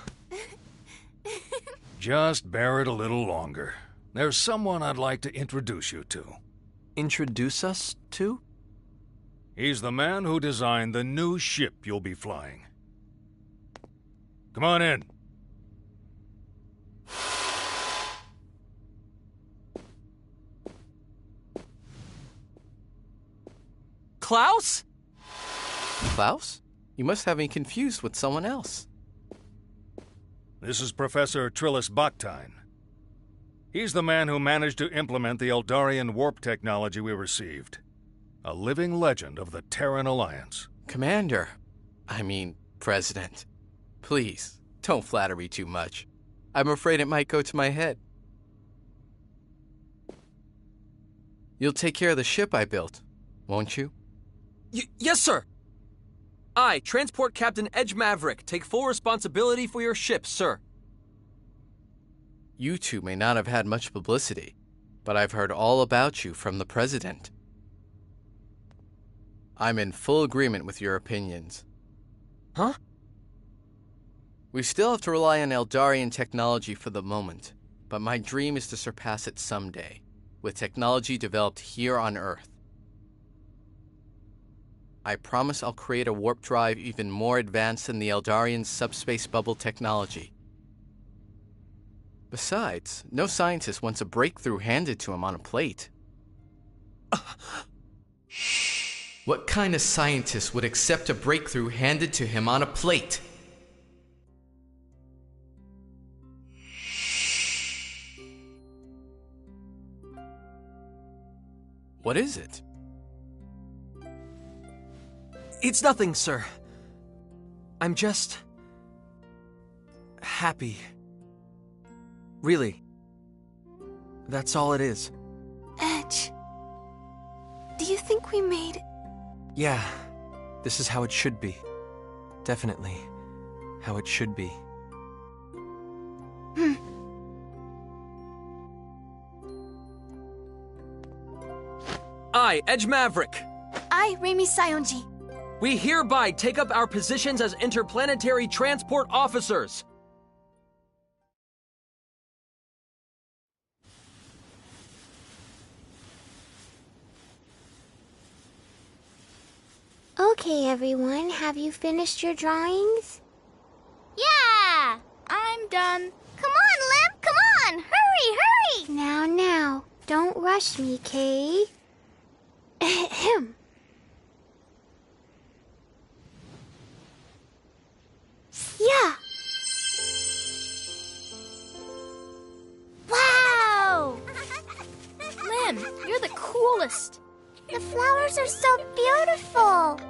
Just bear it a little longer. There's someone I'd like to introduce you to. Introduce us to? He's the man who designed the new ship you'll be flying. Come on in. Klaus? Klaus? You must have me confused with someone else. This is Professor Trillis Baktine. He's the man who managed to implement the Eldarian warp technology we received. A living legend of the Terran Alliance. Commander. I mean, President. Please, don't flatter me too much. I'm afraid it might go to my head. You'll take care of the ship I built, won't you? Yes, sir! I, Transport Captain Edge Maverick, take full responsibility for your ship, sir. You two may not have had much publicity, but I've heard all about you from the President. I'm in full agreement with your opinions. Huh? We still have to rely on Eldarian technology for the moment, but my dream is to surpass it someday, with technology developed here on Earth. I promise I'll create a warp drive even more advanced than the Eldarian subspace bubble technology. Besides, no scientist wants a breakthrough handed to him on a plate. What kind of scientist would accept a breakthrough handed to him on a plate? What is it? It's nothing, sir. I'm just... happy. Really. That's all it is. Edge. Do you think we made... Yeah. This is how it should be. Definitely. How it should be. I, Edge Maverick. I, Raimi Sionji. We hereby take up our positions as interplanetary transport officers. Okay, everyone, have you finished your drawings? Yeah! I'm done. Come on, Lim! Come on! Hurry, hurry! Now, don't rush me, Kay. Ahem. Yeah! Wow! Lim, you're the coolest. The flowers are so beautiful.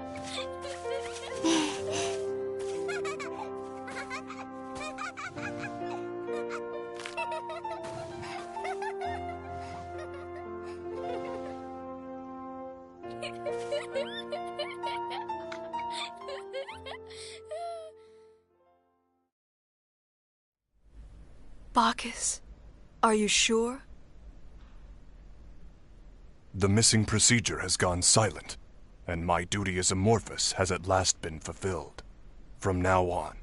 Bacchus, are you sure? The missing procedure has gone silent, and my duty as Amorphous has at last been fulfilled. From now on,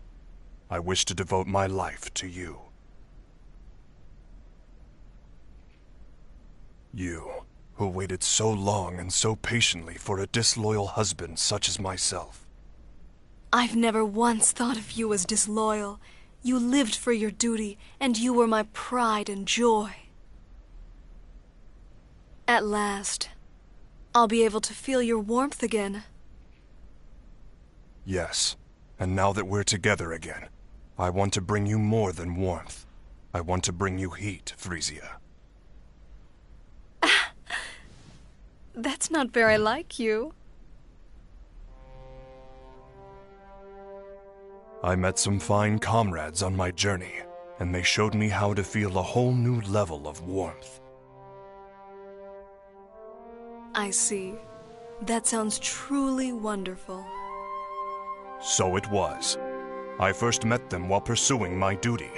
I wish to devote my life to you. You, who waited so long and so patiently for a disloyal husband such as myself. I've never once thought of you as disloyal. You lived for your duty, and you were my pride and joy. At last, I'll be able to feel your warmth again. Yes, and now that we're together again, I want to bring you more than warmth. I want to bring you heat, Frisia. That's not very like you. I met some fine comrades on my journey, and they showed me how to feel a whole new level of warmth. I see. That sounds truly wonderful. So it was. I first met them while pursuing my duty,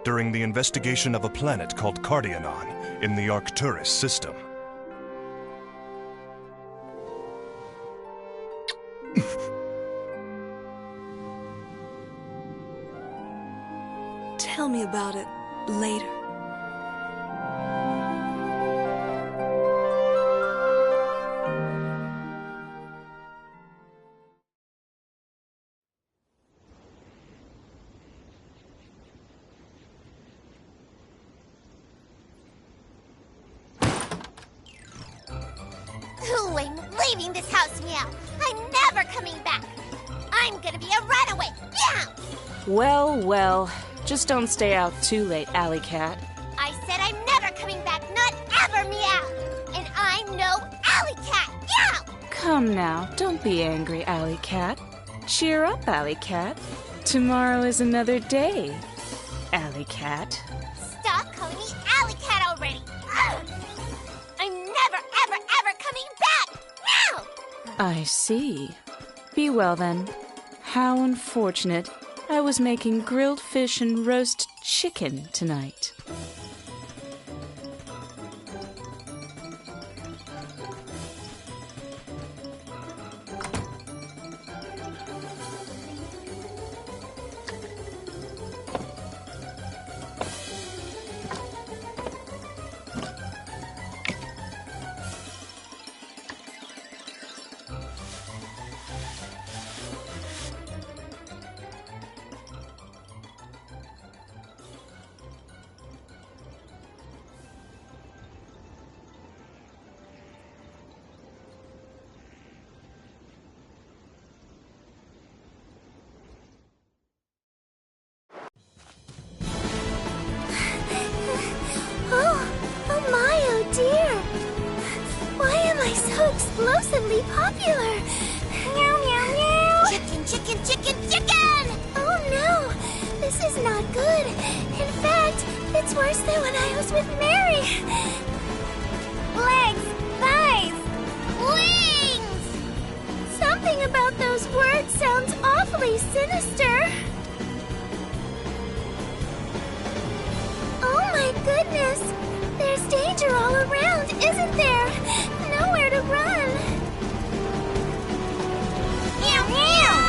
during the investigation of a planet called Cardianon in the Arcturus system. Tell me about it later. Ooh, I'm leaving this house now. I'm never coming back. I'm gonna be a runaway. Yeah! Well, well. Just don't stay out too late, Alley Cat. I said I'm never coming back, not ever, meow. And I'm no Alley Cat. Yeah! Come now, don't be angry, Alley Cat. Cheer up, Alley Cat. Tomorrow is another day, Alley Cat. Stop calling me Alley Cat already. Ugh. I'm never, ever, ever coming back. Meow! I see. Be well then. How unfortunate. I was making grilled fish and roast chicken tonight. Oh my, oh dear! Why am I so explosively popular? Meow, meow, meow! Chicken, chicken, chicken, chicken! Oh no! This is not good. In fact, it's worse than when I was with Mary. Legs, thighs, wings! Something about those words sounds awfully sinister. Oh my goodness! There's danger all around, isn't there? Nowhere to run. Meow, meow!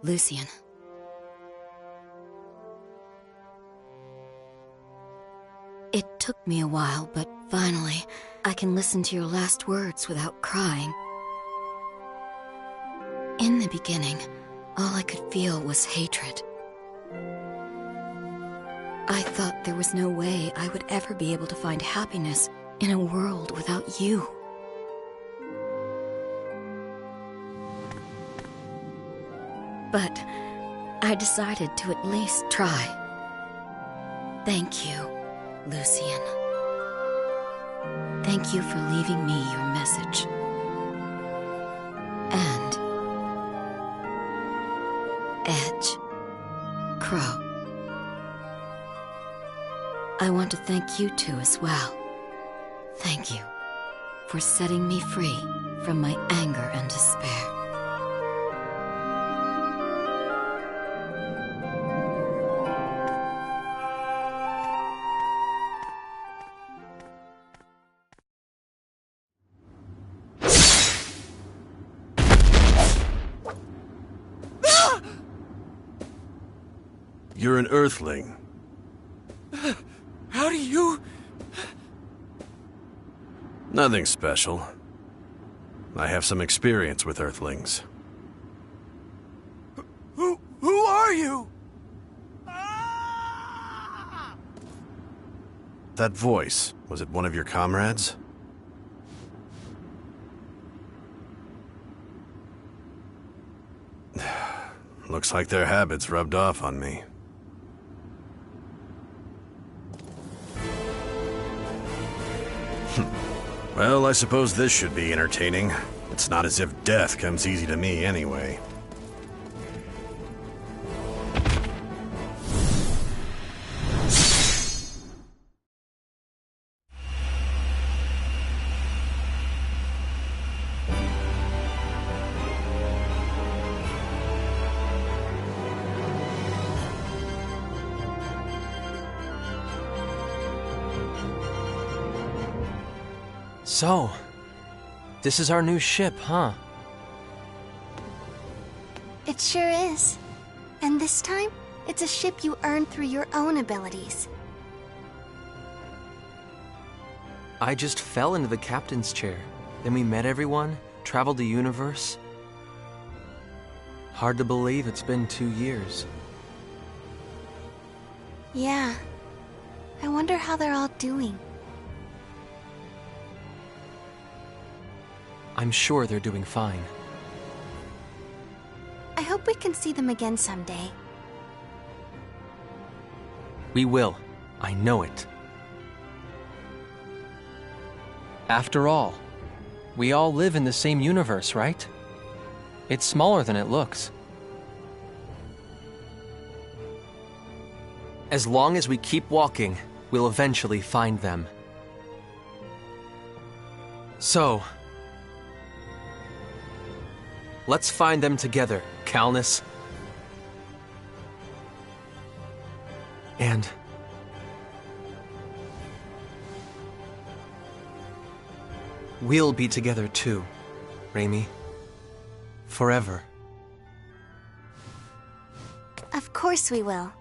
Lucian. It took me a while, but finally, I can listen to your last words without crying. In the beginning, all I could feel was hatred. I thought there was no way I would ever be able to find happiness in a world without you. But I decided to at least try. Thank you, Lucian. Thank you for leaving me your message. And Edge, Crow. I want to thank you two as well. Thank you for setting me free from my anger and despair. You're an Earthling. How do you... Nothing special. I have some experience with Earthlings. Who are you? That voice, was it one of your comrades? Looks like their habits rubbed off on me. Well, I suppose this should be entertaining. It's not as if death comes easy to me anyway. So, this is our new ship, huh? It sure is. And this time, it's a ship you earned through your own abilities. I just fell into the captain's chair. Then we met everyone, traveled the universe. Hard to believe it's been 2 years. Yeah. I wonder how they're all doing. I'm sure they're doing fine. I hope we can see them again someday. We will. I know it. After all, we all live in the same universe, right? It's smaller than it looks. As long as we keep walking, we'll eventually find them. So, let's find them together, Calnus. And we'll be together too, Raimi. Forever. Of course we will.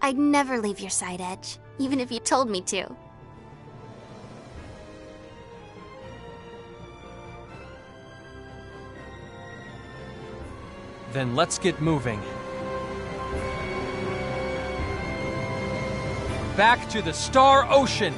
I'd never leave your side, Edge, even if you told me to. Then let's get moving. Back to the Star Ocean!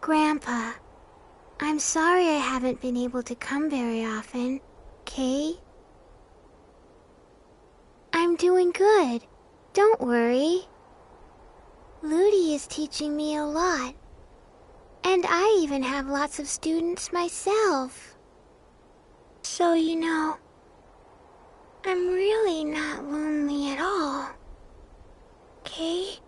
Grandpa, I'm sorry I haven't been able to come very often, okay? I'm doing good. Don't worry. Ludi is teaching me a lot. And I even have lots of students myself. So, you know, I'm really not lonely at all. Okay?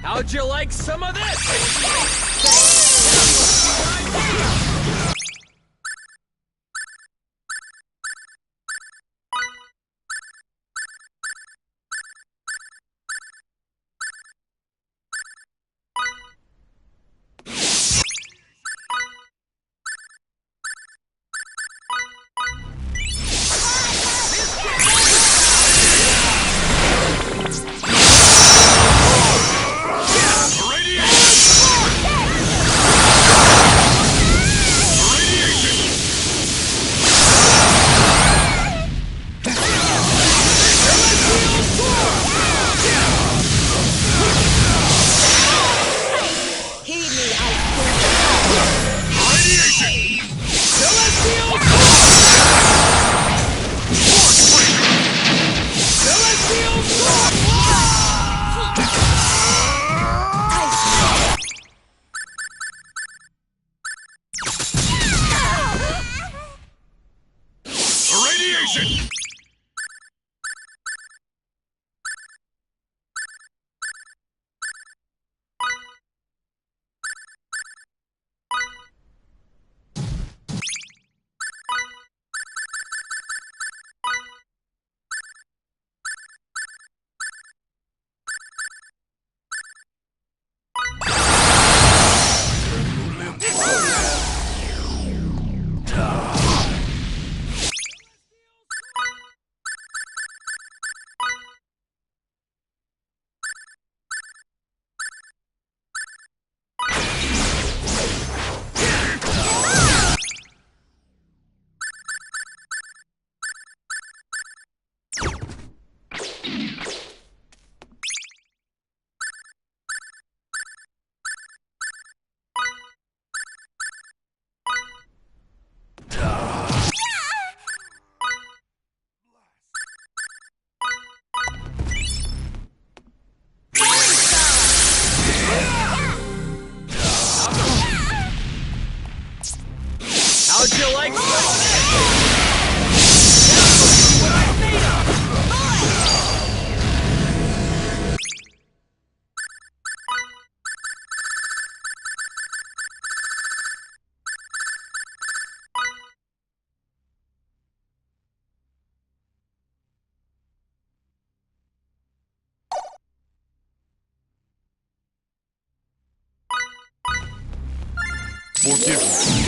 How'd you like some of this? How'd you like some of this? What I'm made of! Forgive me.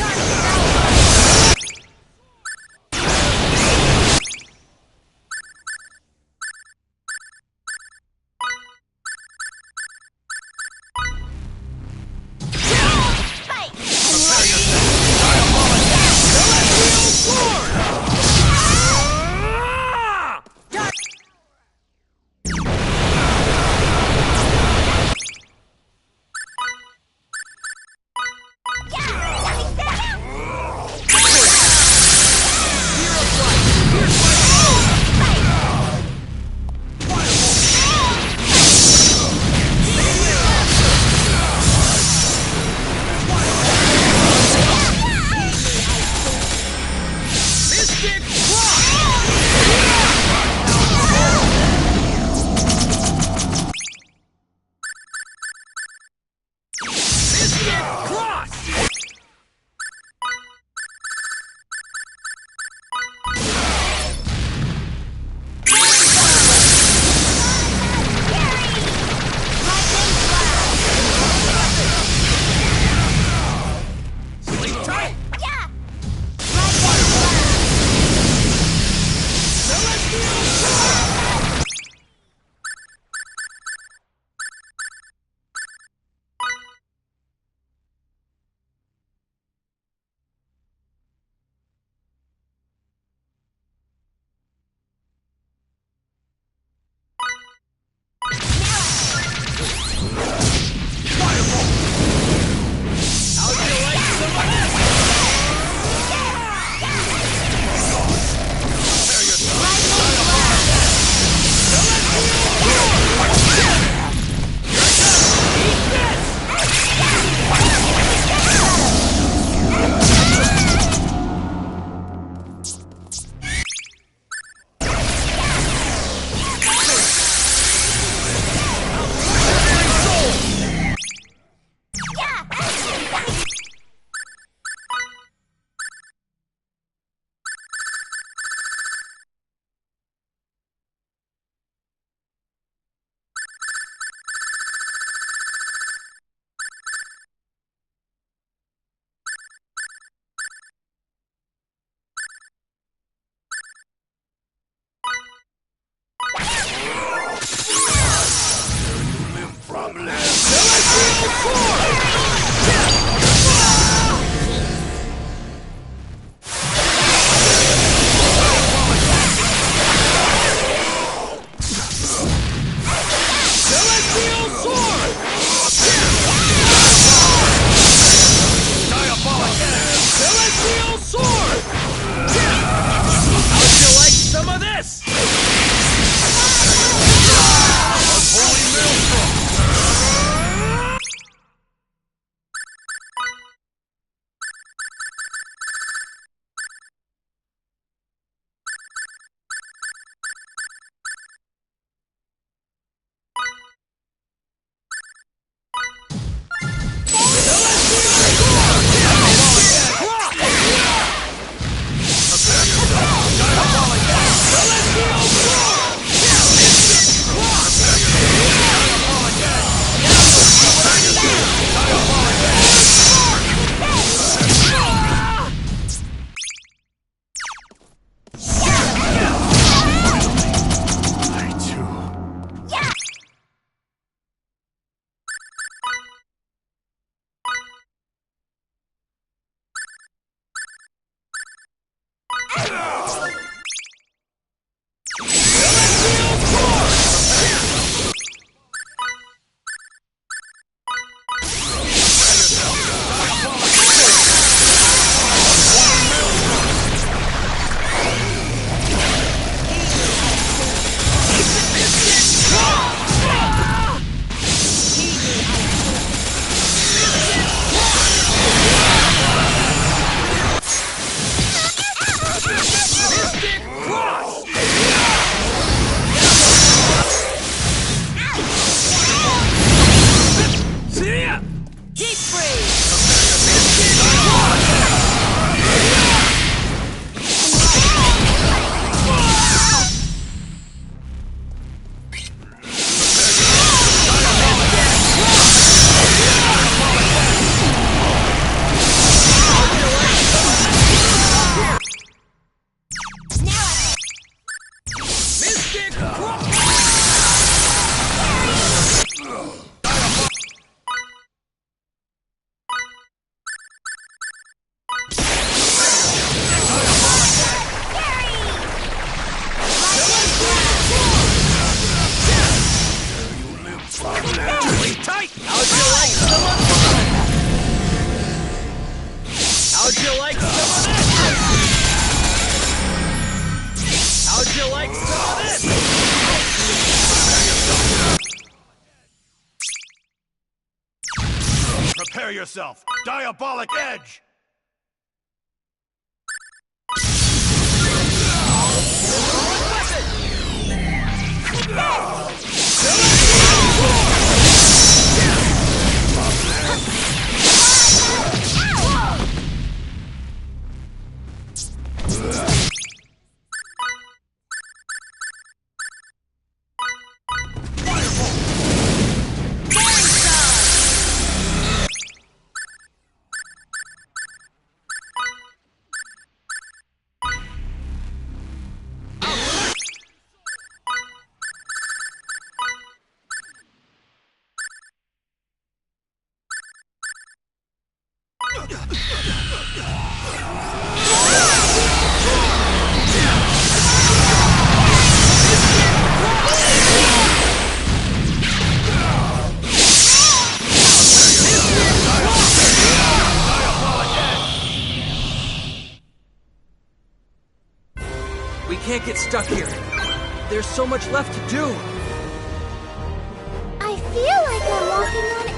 How'd you like some of this? How'd you like some of this? Prepare yourself! Diabolic Edge! We can't get stuck here. There's so much left to do. I feel like I'm walking on